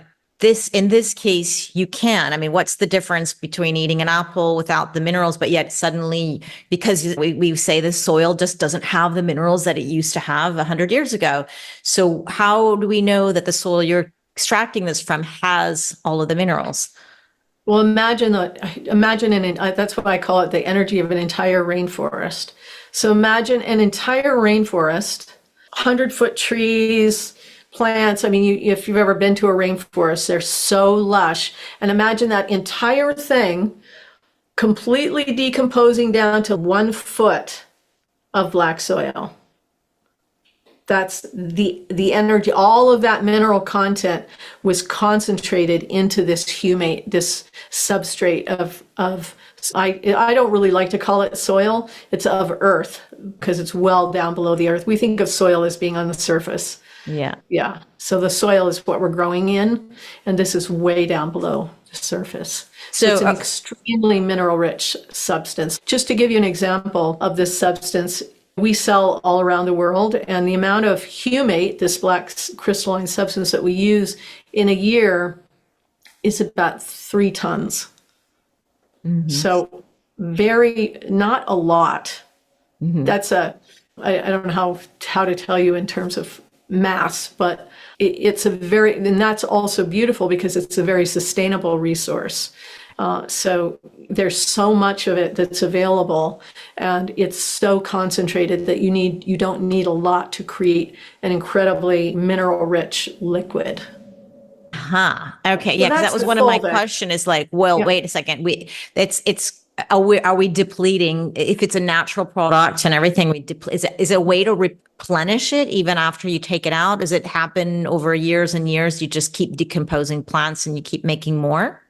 in this case, you can. I mean, what's the difference between eating an apple without the minerals, but yet suddenly, because we say the soil just doesn't have the minerals that it used to have 100 years ago. So how do we know that the soil you're extracting this from has all of the minerals? Well, that's what I call it, the energy of an entire rainforest. So imagine an entire rainforest, 100-foot trees, plants. I mean, if you've ever been to a rainforest, they're so lush. And imagine that entire thing completely decomposing down to 1 foot of black soil. That's the energy. All of that mineral content was concentrated into this humate, this substrate of I don't really like to call it soil. It's of earth because it's well down below the earth. We think of soil as being on the surface. Yeah. Yeah. So the soil is what we're growing in, and this is way down below the surface. So it's an extremely mineral rich substance. Just to give you an example of this substance, we sell all around the world, and the amount of humate, this black crystalline substance that we use in a year, is about 3 tons. Mm-hmm. So not a lot. Mm-hmm. I don't know how to tell you in terms of mass, but and that's also beautiful because it's a very sustainable resource. So there's so much of it that's available, and it's so concentrated that you don't need a lot to create an incredibly mineral rich liquid. Okay. So Yeah. Cause that that's was the one of my fulvic. question is like, well, Yeah. wait a second. Are we depleting if it's a natural product and everything is it a way to replenish it even after you take it out? Does it happen over years and years? You just keep decomposing plants and you keep making more?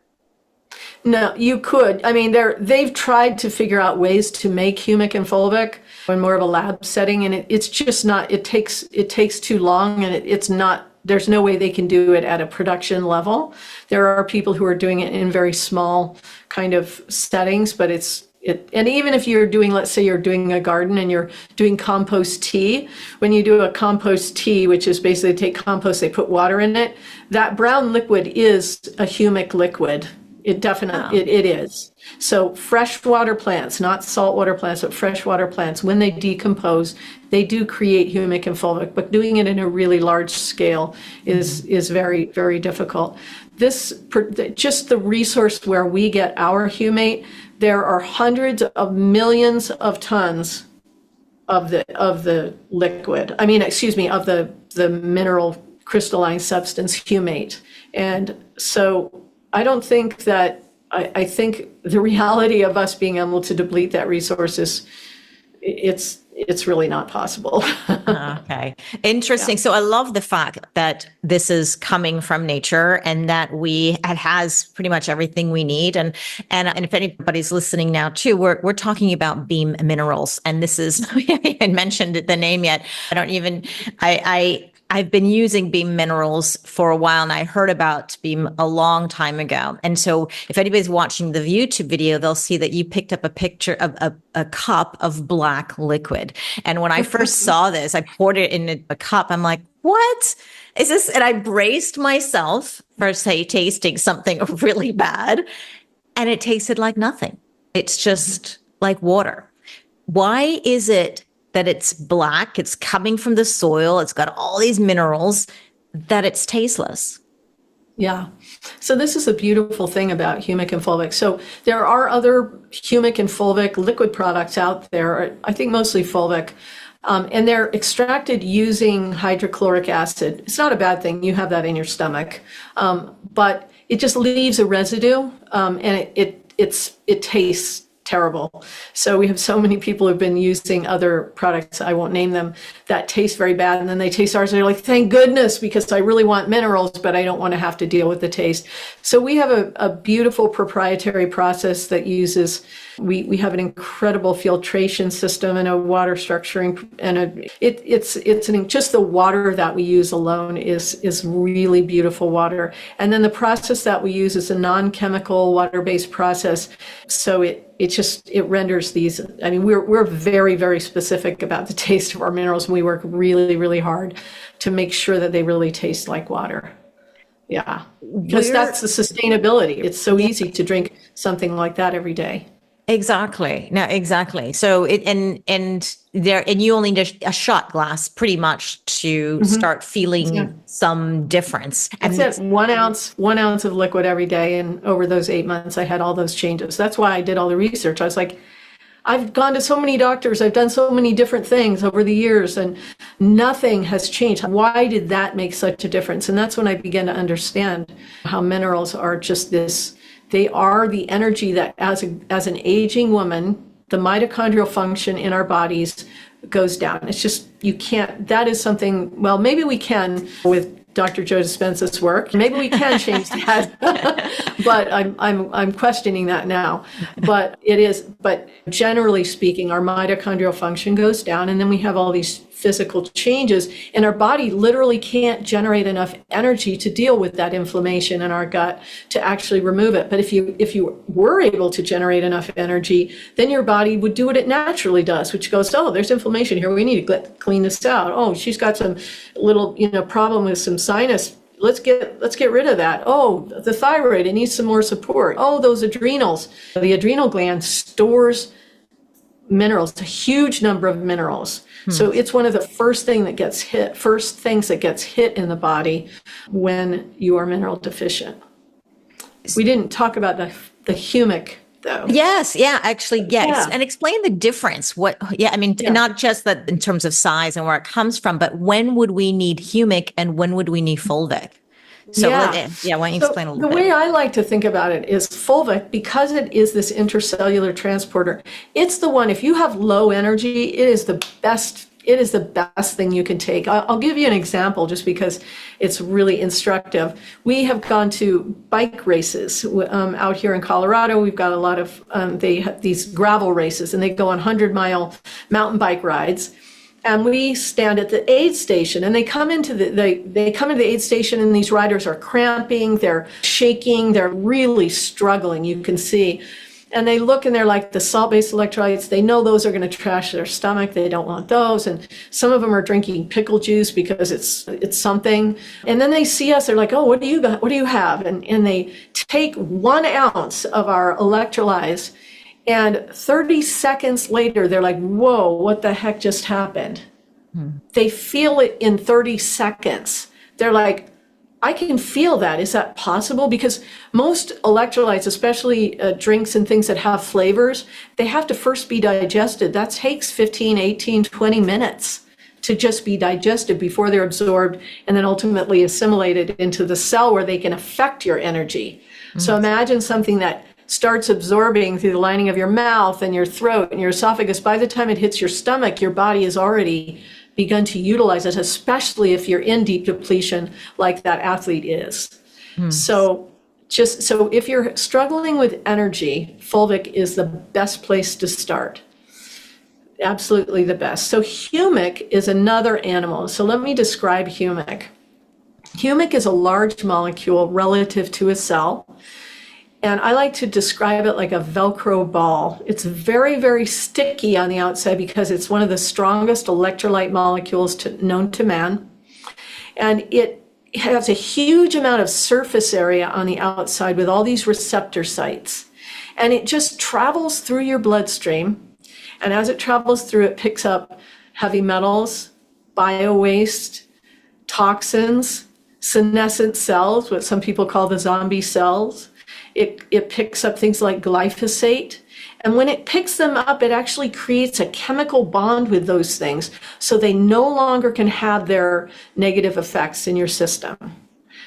No, you could. I mean, they've tried to figure out ways to make humic and fulvic in more of a lab setting, and it's just not. It takes too long, and it's not. There's no way they can do it at a production level. There are people who are doing it in very small kind of settings, but and even if you're doing, let's say you're doing a garden and you're doing compost tea, when you do a compost tea, which is basically take compost, they put water in it, that brown liquid is a humic liquid. It definitely, it is. So freshwater plants, not saltwater plants, but freshwater plants, when they decompose, they do create humic and fulvic, but doing it in a really large scale is very, very difficult. Just the resource where we get our humate, there are hundreds of millions of tons of the liquid. I mean, excuse me, of the mineral crystalline substance humate. And so I don't think that, I think the reality of us being able to deplete that resource it's really not possible. Okay. Interesting. So I love the fact that this is coming from nature and that it has pretty much everything we need. And if anybody's listening now too, we're talking about beam minerals. And this is, I haven't mentioned the name yet. I've been using beam minerals for a while and I heard about beam a long time ago. And so if anybody's watching the YouTube video, they'll see that you picked up a picture of a cup of black liquid. And when I first saw this, I poured it in a cup. I'm like, what is this? And I braced myself for, say, tasting something really bad. And it tasted like nothing. It's just like water. Why is it that it's black, it's coming from the soil, it's got all these minerals, that it's tasteless? Yeah. So this is a beautiful thing about humic and fulvic. So there are other humic and fulvic liquid products out there, I think mostly fulvic, and they're extracted using hydrochloric acid. It's not a bad thing. You have that in your stomach, but it just leaves a residue, and it tastes terrible. So we have so many people who've been using other products, I won't name them, that taste very bad. And then they taste ours and they're like, thank goodness, because I really want minerals, but I don't want to have to deal with the taste. So we have a beautiful proprietary process that uses, we have an incredible filtration system and a water structuring, and just the water that we use alone is really beautiful water. And then the process that we use is a non-chemical water-based process. So it renders these, I mean, we're very, very specific about the taste of our minerals, and we work really, really hard to make sure that they really taste like water. Yeah, because that's the sustainability. It's so easy to drink something like that every day. Exactly. No, exactly. So you only need a shot glass pretty much to start feeling some difference. And that's it. 1 ounce of liquid every day. And over those 8 months, I had all those changes. That's why I did all the research. I was like, I've gone to so many doctors. I've done so many different things over the years and nothing has changed. Why did that make such a difference? And that's when I began to understand how minerals are just this. They are the energy that as an aging woman, the mitochondrial function in our bodies goes down. It's just, you can't, that is something, well, maybe we can with Dr. Joe Dispenza's work. Maybe we can change that, but I'm questioning that now. But generally speaking, our mitochondrial function goes down, and then we have all these physical changes, and our body literally can't generate enough energy to deal with that inflammation in our gut to actually remove it. But if you were able to generate enough energy, then your body would do what it naturally does, which goes, oh, there's inflammation here. We need to clean this out. Oh, she's got some little problem with some sinus. Let's get rid of that. Oh, the thyroid, it needs some more support. Oh, those adrenals. The adrenal gland stores minerals, a huge number of minerals. So it's one of the first things that gets hit in the body when you are mineral deficient. We didn't talk about the humic though. Yes. Yeah, actually. Yes. Yeah. And explain the difference. Not just that in terms of size and where it comes from, but when would we need humic and when would we need fulvic? So Yeah. yeah, why don't you So explain a the little way bit? I like to think about it is Fulvic, because it is this intercellular transporter, it's the one, if you have low energy, it is the best thing you can take. I'll give you an example just because it's really instructive. We have gone to bike races out here in Colorado. We've got a lot of, they have these gravel races and they go on 100-mile mountain bike rides. And we stand at the aid station, and they come into the aid station, and these riders are cramping, they're shaking, they're really struggling, you can see. And they look and they're like the salt-based electrolytes, they know those are going to trash their stomach, they don't want those. And some of them are drinking pickle juice because it's something. And then they see us, they're like, oh, what do you got? What do you have? And they take 1 ounce of our electrolytes, and 30 seconds later, they're like, whoa, what the heck just happened? They feel it in 30 seconds. They're like, I can feel that. Is that possible? Because most electrolytes, especially drinks and things that have flavors, they have to first be digested. That takes 15, 18, 20 minutes to just be digested before they're absorbed and then ultimately assimilated into the cell where they can affect your energy. So imagine something that starts absorbing through the lining of your mouth and your throat and your esophagus. By the time it hits your stomach, your body has already begun to utilize it, especially if you're in deep depletion like that athlete is. So if you're struggling with energy, Fulvic is the best place to start. Absolutely the best. So Humic is another animal. So let me describe Humic. Humic is a large molecule relative to a cell. And I like to describe it like a Velcro ball. It's very, very sticky on the outside because it's one of the strongest electrolyte molecules known to man. And it has a huge amount of surface area on the outside with all these receptor sites. And it just travels through your bloodstream. And as it travels through, it picks up heavy metals, bio-waste, toxins, senescent cells, what some people call the zombie cells. It picks up things like glyphosate. And when it picks them up, it actually creates a chemical bond with those things so they no longer can have their negative effects in your system.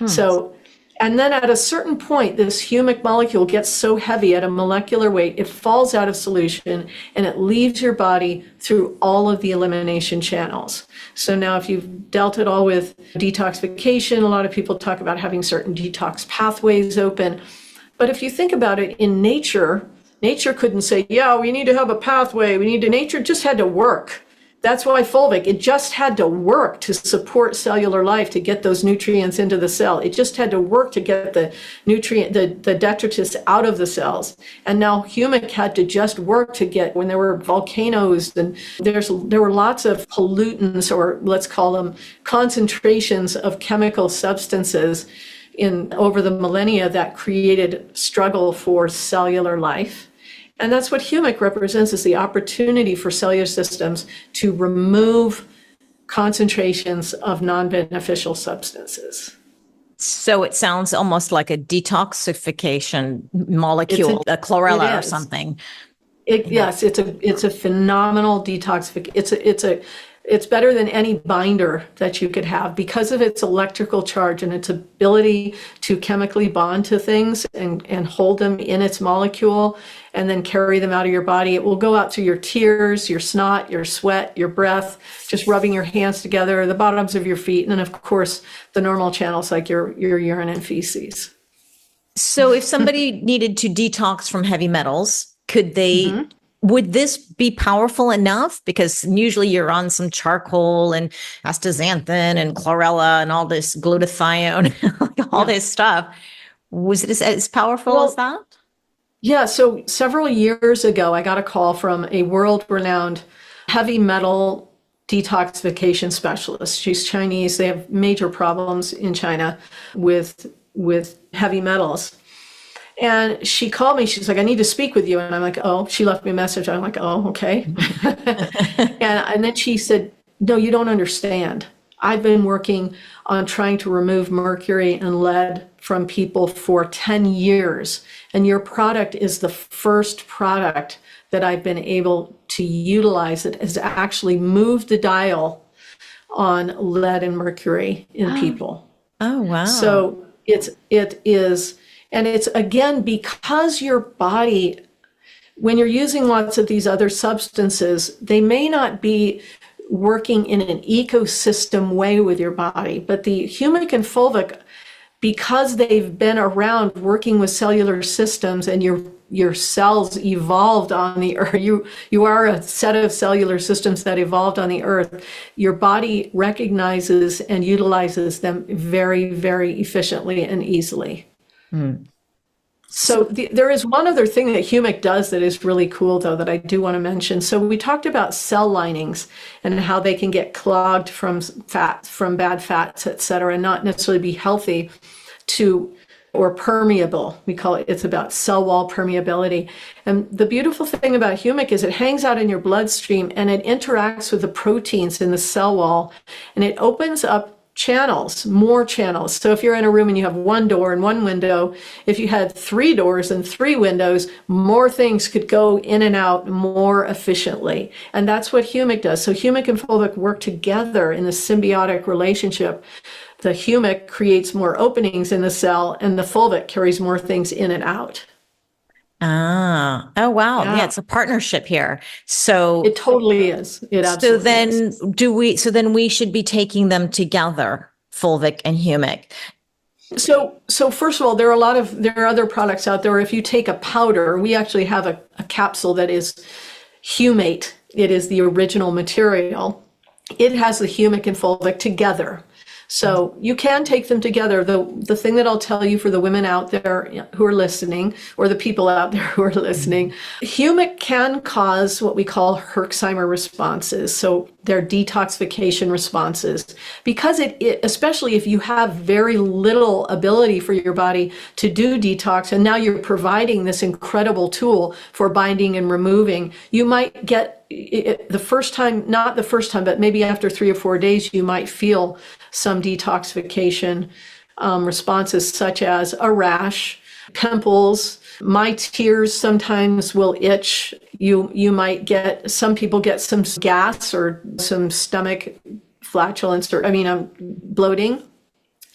So, and then at a certain point, this humic molecule gets so heavy at a molecular weight, it falls out of solution and it leaves your body through all of the elimination channels. So now if you've dealt it all with detoxification, a lot of people talk about having certain detox pathways open. But if you think about it, in nature couldn't say, yeah, we need to have a pathway. Nature just had to work. That's why Fulvic, it just had to work to support cellular life, to get those nutrients into the cell. It just had to work to get the detritus out of the cells. And now Humic had to just work to get, when there were volcanoes and there were lots of pollutants, or let's call them concentrations of chemical substances over the millennia that created struggle for cellular life. And that's what Humic represents, is the opportunity for cellular systems to remove concentrations of non-beneficial substances. So it sounds almost like a detoxification molecule, a chlorella or something. Yes, it's a phenomenal detoxification. It's better than any binder that you could have because of its electrical charge and its ability to chemically bond to things and hold them in its molecule and then carry them out of your body. It will go out through your tears, your snot, your sweat, your breath, just rubbing your hands together, the bottoms of your feet, and then of course the normal channels like your urine and feces. So if somebody needed to detox from heavy metals, could they would this be powerful enough? Because usually you're on some charcoal and astaxanthin and chlorella and all this glutathione, all this stuff. Was it as powerful as that? Yeah, so several years ago, I got a call from a world-renowned heavy metal detoxification specialist. She's Chinese. They have major problems in China with heavy metals. And she called me. She's like, I need to speak with you. And I'm like, oh, she left me a message. I'm like, oh, okay. and then she said, no, you don't understand. I've been working on trying to remove mercury and lead from people for 10 years. And your product is the first product that I've been able to utilize that has actually moved the dial on lead and mercury in people. Oh, wow. So It is, and it's again because your body, when you're using lots of these other substances, they may not be working in an ecosystem way with your body, but the humic and fulvic, because they've been around working with cellular systems and your cells evolved on the earth, you are a set of cellular systems that evolved on the earth. Your body recognizes and utilizes them very, very efficiently and easily. So there is one other thing that Humic does that is really cool, though, that I do want to mention. So we talked about cell linings and how they can get clogged from fat, from bad fats, et cetera, and not necessarily be healthy or permeable. We call it, it's about cell wall permeability. And the beautiful thing about Humic is it hangs out in your bloodstream and it interacts with the proteins in the cell wall, and it opens up channels, more channels. So if you're in a room and you have one door and one window, if you had 3 doors and 3 windows, more things could go in and out more efficiently. And that's what Humic does. So Humic and fulvic work together in a symbiotic relationship. The Humic creates more openings in the cell and the fulvic carries more things in and out. Oh, wow. Yeah, it's a partnership here. So it totally is. It absolutely is. So then we should be taking them together, fulvic and humic. So first of all, there are other products out there. If you take a powder, we actually have a capsule that is humate. It is the original material. It has the humic and fulvic together. So you can take them together. The thing that I'll tell you for the women out there who are listening, or the people out there who are listening, Humic can cause what we call Herxheimer responses. So they're detoxification responses, because it especially if you have very little ability for your body to do detox, and now you're providing this incredible tool for binding and removing, you might get the first time, not the first time, but maybe after 3 or 4 days, you might feel some detoxification responses, such as a rash, pimples. My tears sometimes will itch. You might get, some people get some gas or some stomach flatulence, or bloating.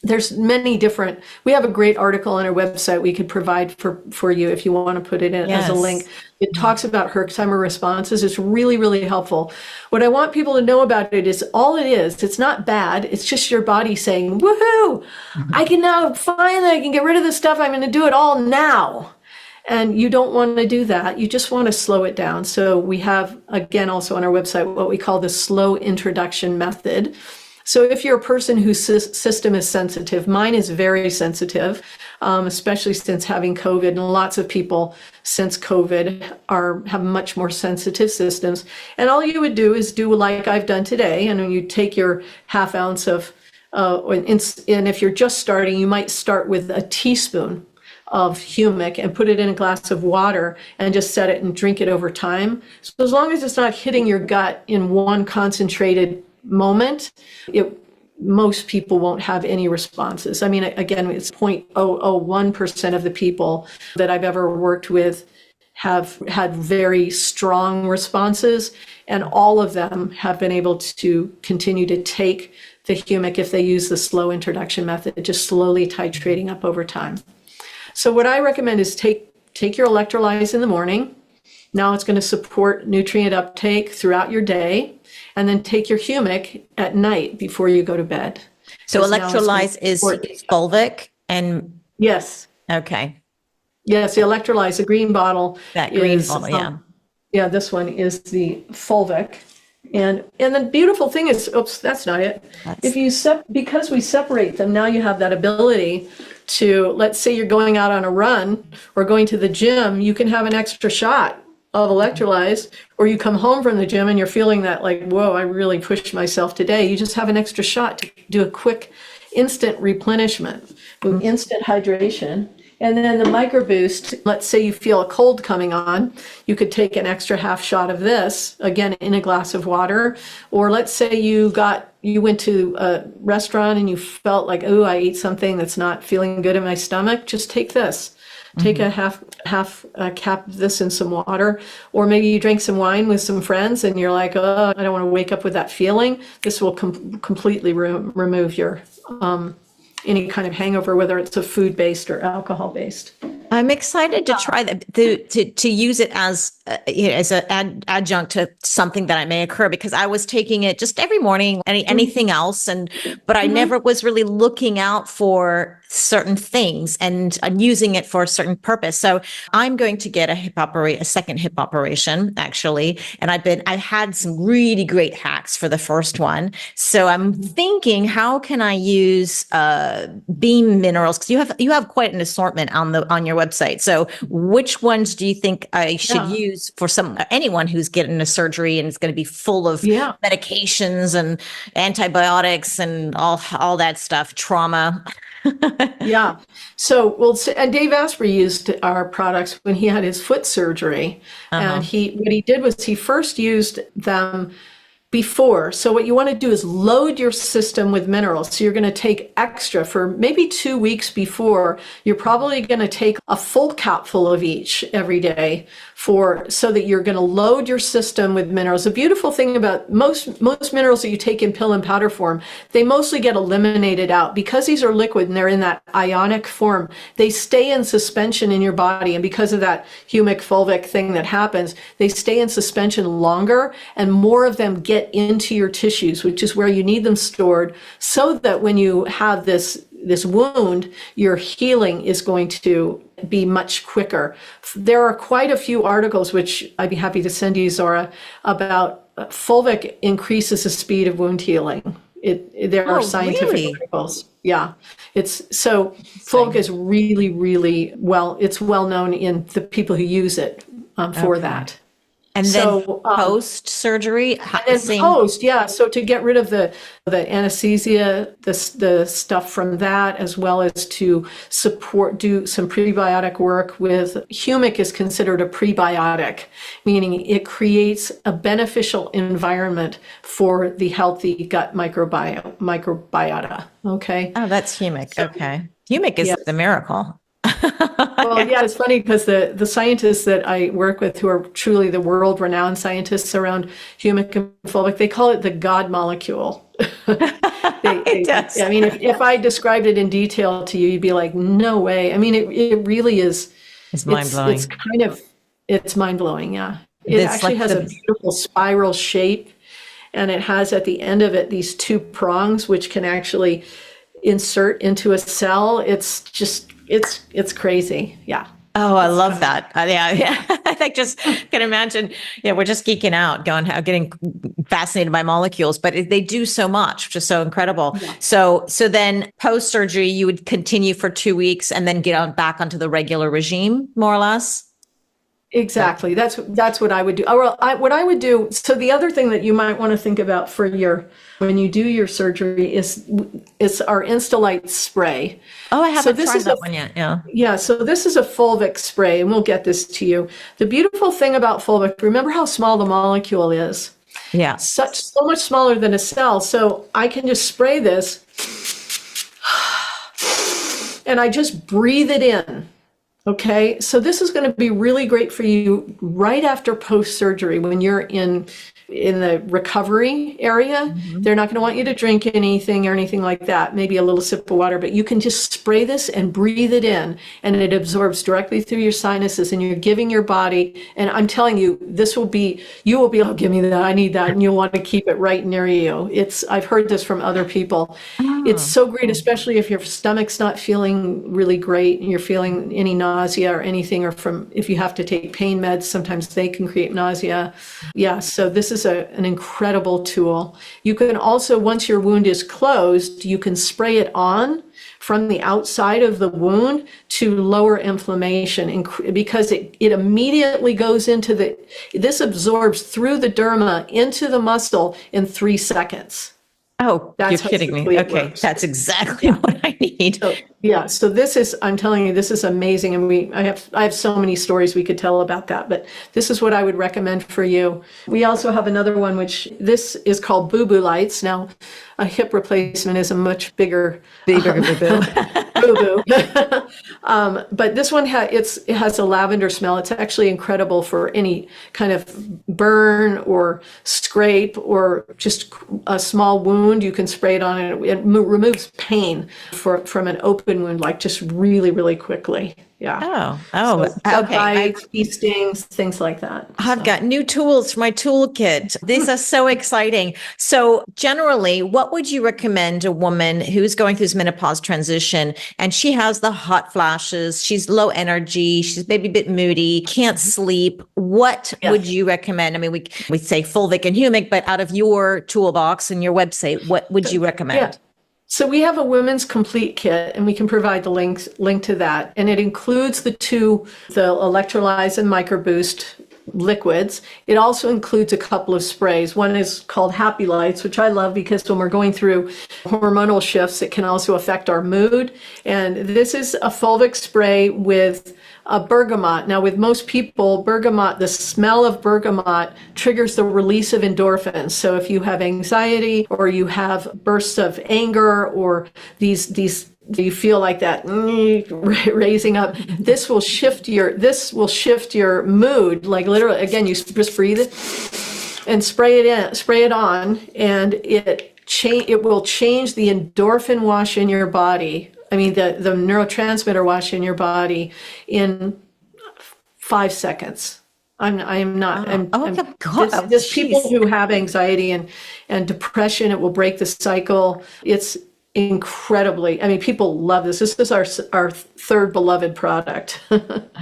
There's many different, we have a great article on our website we could provide for you if you want to put it in as a link. It talks about Herxheimer responses. It's really, really helpful. What I want people to know about it is it's not bad. It's just your body saying, woohoo, I can get rid of this stuff. I'm going to do it all now. And you don't want to do that. You just want to slow it down. So we have, again, also on our website, what we call the slow introduction method. So if you're a person whose system is sensitive, mine is very sensitive, especially since having COVID, and lots of people since COVID have much more sensitive systems. And all you would do is do like I've done today, and when you take your half ounce of, and if you're just starting, you might start with a teaspoon of humic and put it in a glass of water and just set it and drink it over time. So as long as it's not hitting your gut in one concentrated moment, most people won't have any responses. Again, it's 0.001% of the people that I've ever worked with have had very strong responses, and all of them have been able to continue to take the humic if they use the slow introduction method, just slowly titrating up over time. So what I recommend is take your electrolytes in the morning. Now it's going to support nutrient uptake throughout your day. And then take your humic at night before you go to bed. So electrolytes is fulvic and... Yes. Okay. Yes, the electrolytes, the green bottle. That green bottle, yeah. Yeah, this one is the fulvic. And the beautiful thing is, that's not it. Because we separate them, now you have that ability to, let's say you're going out on a run or going to the gym, you can have an extra shot of electrolytes, or you come home from the gym and you're feeling that like, whoa, I really pushed myself today. You just have an extra shot to do a quick instant replenishment, instant hydration. And then the micro boost, let's say you feel a cold coming on, you could take an extra half shot of this, again, in a glass of water. Or let's say you went to a restaurant and you felt like, oh, I ate something that's not feeling good in my stomach. Just take this. Take a half cap of this in some water, or maybe you drank some wine with some friends and you're like, oh, I don't want to wake up with that feeling. This will completely remove your any kind of hangover, whether it's a food-based or alcohol-based. I'm excited to try that, to use it as as an adjunct to something that may occur, because I was taking it just every morning, anything else, but I never was really looking out for certain things, and I'm using it for a certain purpose. So I'm going to get a second hip operation, actually, and I've had some really great hacks for the first one. So I'm thinking, how can I use beam minerals? Because you have quite an assortment on your website. So which ones do you think I should use for anyone who's getting a surgery and is going to be full of medications and antibiotics and all that stuff, trauma? Yeah. So, and Dave Asprey used our products when he had his foot surgery. And what he did was he first used them before. So what you want to do is load your system with minerals. So you're going to take extra for maybe 2 weeks before. You're probably going to take a full capful of each every day so that you're going to load your system with minerals. The beautiful thing about most minerals that you take in pill and powder form, they mostly get eliminated out because these are liquid and they're in that ionic form. They stay in suspension in your body, and because of that Humic Fulvic thing that happens, they stay in suspension longer, and more of them get into your tissues, which is where you need them stored, so that when you have this wound, your healing is going to be much quicker. There are quite a few articles, which I'd be happy to send you, Zora, about Fulvic increases the speed of wound healing. There are scientific articles. Yeah. Fulvic is really, really it's well known in the people who use it for that. And then post-surgery? So to get rid of the anesthesia, the stuff from that, as well as to do some prebiotic work with Humic is considered a prebiotic, meaning it creates a beneficial environment for the healthy gut microbiota. Okay. Oh, that's Humic. Okay. Humic is the miracle. Well, yeah, it's funny because the scientists that I work with, who are truly the world-renowned scientists around Humic and Fulvic, they call it the God molecule. It does. I mean, if I described it in detail to you, you'd be like, no way. I mean, it really is. It's mind-blowing. It's mind-blowing, yeah. It actually has a beautiful spiral shape, and it has at the end of it these 2 prongs, which can actually insert into a cell. It's crazy. Yeah. Oh, I love that. Yeah. I just can imagine, we're just geeking out, getting fascinated by molecules, but they do so much, which is so incredible. Yeah. So then post-surgery, you would continue for 2 weeks and then get back onto the regular regime, more or less? Exactly. That's what I would do. What I would do. So the other thing that you might want to think about when you do your surgery is our Instalight spray. Oh, I haven't tried that one yet. Yeah. Yeah. So this is a Fulvic spray, and we'll get this to you. The beautiful thing about Fulvic, remember how small the molecule is? Yeah. So much smaller than a cell. So I can just spray this, and I just breathe it in. Okay, so this is going to be really great for you right after post-surgery when you're in the recovery area. They're not going to want you to drink anything or anything like that, maybe a little sip of water, but you can just spray this and breathe it in, and it absorbs directly through your sinuses, and you're giving your body, and I'm telling you, you will be, oh, give me that, I need that, and you'll want to keep it right near you. I've heard this from other people. It's so great, especially if your stomach's not feeling really great and you're feeling any nausea or anything, or if you have to take pain meds, sometimes they can create nausea. Yeah, so this is an incredible tool. You can also, once your wound is closed, you can spray it on from the outside of the wound to lower inflammation, because it immediately goes into this absorbs through the derma into the muscle in 3 seconds. Oh, you're kidding me. Okay, that's exactly what I need. So this is, I'm telling you, this is amazing. And I have so many stories we could tell about that, but this is what I would recommend for you. We also have another one, which this is called Boo Boo Lights. Now, a hip replacement is a much bigger boo-boo. boo boo. But this one it has a lavender smell. It's actually incredible for any kind of burn or scrape or just a small wound. You can spray it on, and it removes pain from an open wound, like just really, really quickly. Yeah. Oh, So bug okay. bites, bee stings, things like that. I've So. got new tools for my toolkit. These are so exciting. So, generally, what would you recommend a woman who's going through this menopause transition and she has the hot flashes, she's low energy, she's maybe a bit moody, can't sleep? What would you recommend? I mean, we say Fulvic and Humic, but out of your toolbox and your website, what would you recommend? Yeah. So we have a women's complete kit, and we can provide the link to that. And it includes the electrolyze and microboost liquids. It also includes a couple of sprays. One is called Happy Lights, which I love because when we're going through hormonal shifts, it can also affect our mood. And this is a fulvic spray with a bergamot. Now, with most people, bergamot, the smell of bergamot triggers the release of endorphins. So if you have anxiety or you have bursts of anger or these you feel like that raising up, this will shift your mood. Like literally, again, you just breathe it and spray it on, and it will change the endorphin wash in your body. I mean, the neurotransmitter wash in your body in 5 seconds. There's people who have anxiety and depression. It will break the cycle. It's incredibly, I mean, people love this. This is our third beloved product.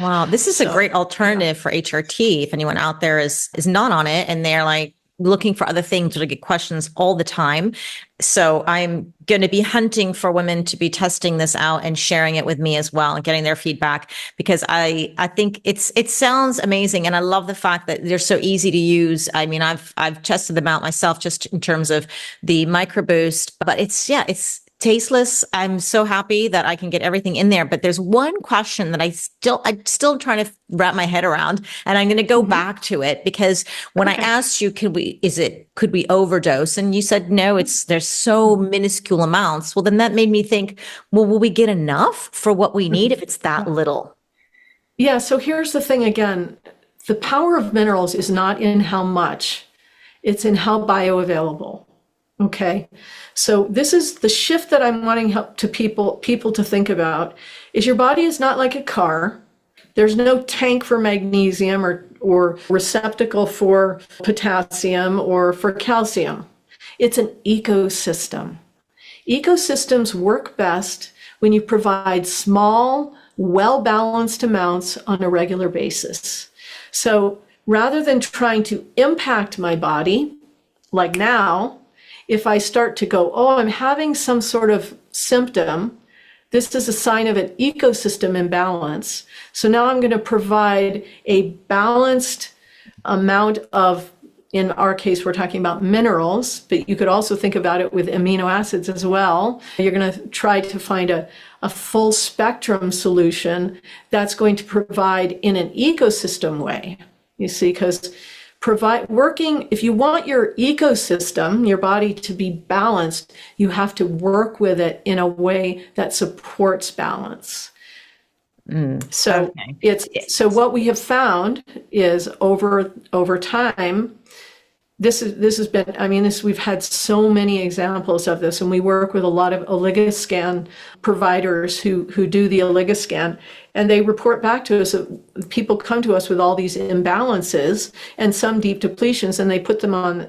Wow, this is a great alternative for HRT. If anyone out there is not on it and they're like looking for other things or to get questions all the time. So I'm going to be hunting for women to be testing this out and sharing it with me as well and getting their feedback, because I think it sounds amazing. And I love the fact that they're so easy to use. I mean, I've tested them out myself just in terms of the microboost, but it's tasteless. I'm so happy that I can get everything in there. But there's one question that I'm still trying to wrap my head around, and I'm going to go back to it, because when I asked you, could we overdose? And you said, no, there's so minuscule amounts. Well, then that made me think, well, will we get enough for what we need if it's that little? Yeah. So here's the thing again, the power of minerals is not in how much, it's in how bioavailable. Okay. So this is the shift that I'm wanting people to think about, is your body is not like a car. There's no tank for magnesium or receptacle for potassium or for calcium. It's an ecosystem. Ecosystems work best when you provide small, well-balanced amounts on a regular basis. So rather than trying to impact my body, like now, if I start to go, oh, I'm having some sort of symptom, this is a sign of an ecosystem imbalance. So now I'm going to provide a balanced amount of, in our case, we're talking about minerals, but you could also think about it with amino acids as well. You're going to try to find a full spectrum solution that's going to provide in an ecosystem way, you see, because if you want your ecosystem, your body to be balanced, you have to work with it in a way that supports balance. So what we have found is over time, this has been, I mean, we've had so many examples of this, and we work with a lot of oligoscan providers who do the oligoscan, and they report back to us that people come to us with all these imbalances and some deep depletions, and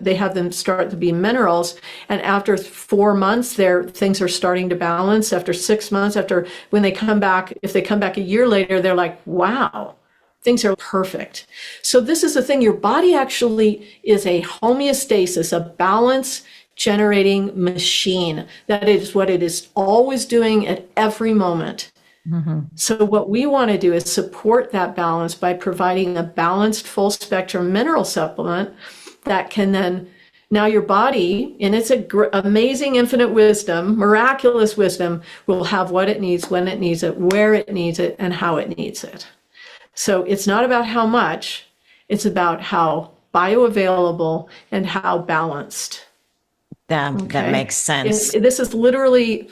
they have them start to be minerals, and after 4 months, things are starting to balance. After 6 months, when they come back, if they come back a year later, they're like, wow, things are perfect. So this is the thing, your body actually is a homeostasis, a balance generating machine. That is what it is always doing at every moment. So what we want to do is support that balance by providing a balanced full spectrum mineral supplement that can then, now your body, in its amazing infinite wisdom, miraculous wisdom, will have what it needs, when it needs it, where it needs it, and how it needs it. So it's not about how much, it's about how bioavailable and how balanced. That makes sense. This is literally,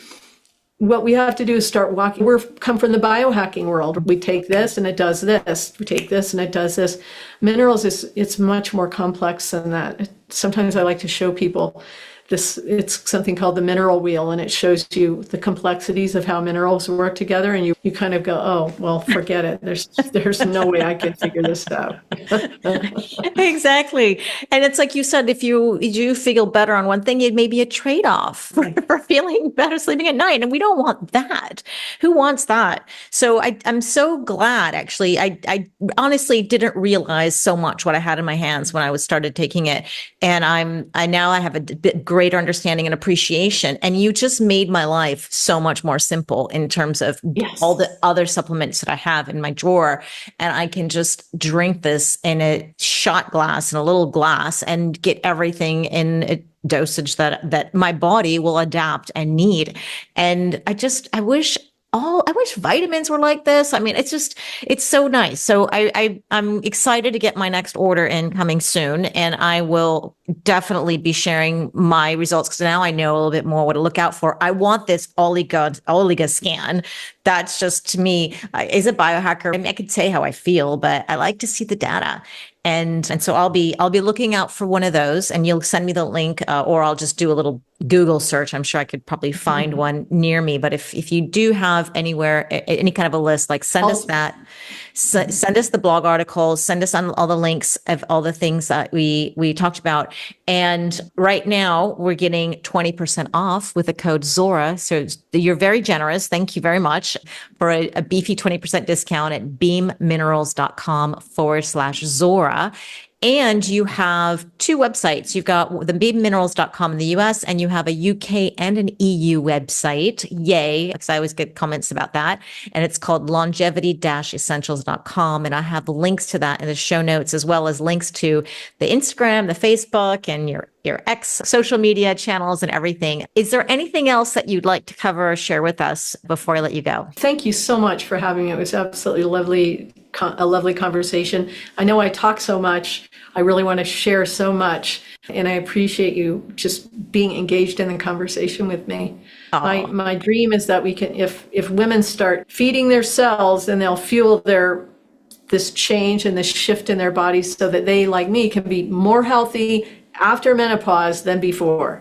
what we have to do is start walking. We're come from the biohacking world. We take this and it does this. We take this and it does this. Minerals it's much more complex than that. Sometimes I like to show people this. It's something called the mineral wheel, and it shows you the complexities of how minerals work together. And you kind of go, oh, well, forget it. There's no way I can figure this out. Exactly. And it's like you said, if you do feel better on one thing, it may be a trade-off for feeling better sleeping at night. And we don't want that. Who wants that? So I'm so glad, actually. I honestly didn't realize so much what I had in my hands when I started taking it. And I now have a bit greater understanding and appreciation. And you just made my life so much more simple in terms of Yes. all the other supplements that I have in my drawer. And I can just drink this in a shot glass, in a little glass, and get everything in a dosage that my body will adapt and need. And I wish vitamins were like this. I mean, it's so nice. So I'm excited to get my next order in coming soon, and I will definitely be sharing my results because now I know a little bit more what to look out for. I want this oligo scan. That's just, to me, as a biohacker, I mean, I could say how I feel, but I like to see the data. And so I'll be looking out for one of those, and you'll send me the link, or I'll just do a little Google search. I'm sure I could probably find one near me. But if you do have anywhere any kind of a list, like send us that. Send us the blog articles, send us on all the links of all the things that we talked about. And right now we're getting 20% off with the code Zora. So you're very generous. Thank you very much for a beefy 20% discount at beamminerals.com/Zora. And you have two websites. You've got the beamminerals.com in the US, and you have a UK and an EU website. Yay, because I always get comments about that. And it's called longevity-essentials.com. And I have links to that in the show notes, as well as links to the Instagram, the Facebook, and your X social media channels and everything. Is there anything else that you'd like to cover or share with us before I let you go? Thank you so much for having me. It was absolutely lovely, a lovely conversation. I know I talk so much. I really want to share so much, and I appreciate you just being engaged in the conversation with me. My dream is that we can, if women start feeding their cells, then they'll fuel this change and this shift in their bodies, so that they, like me, can be more healthy after menopause than before.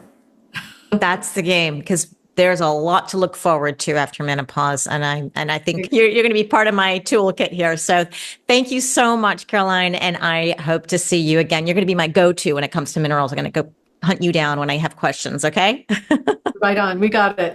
That's the game, because there's a lot to look forward to after menopause. And I think you're going to be part of my toolkit here. So thank you so much, Caroline. And I hope to see you again. You're going to be my go-to when it comes to minerals. I'm going to go hunt you down when I have questions. Okay. Right on. We got it.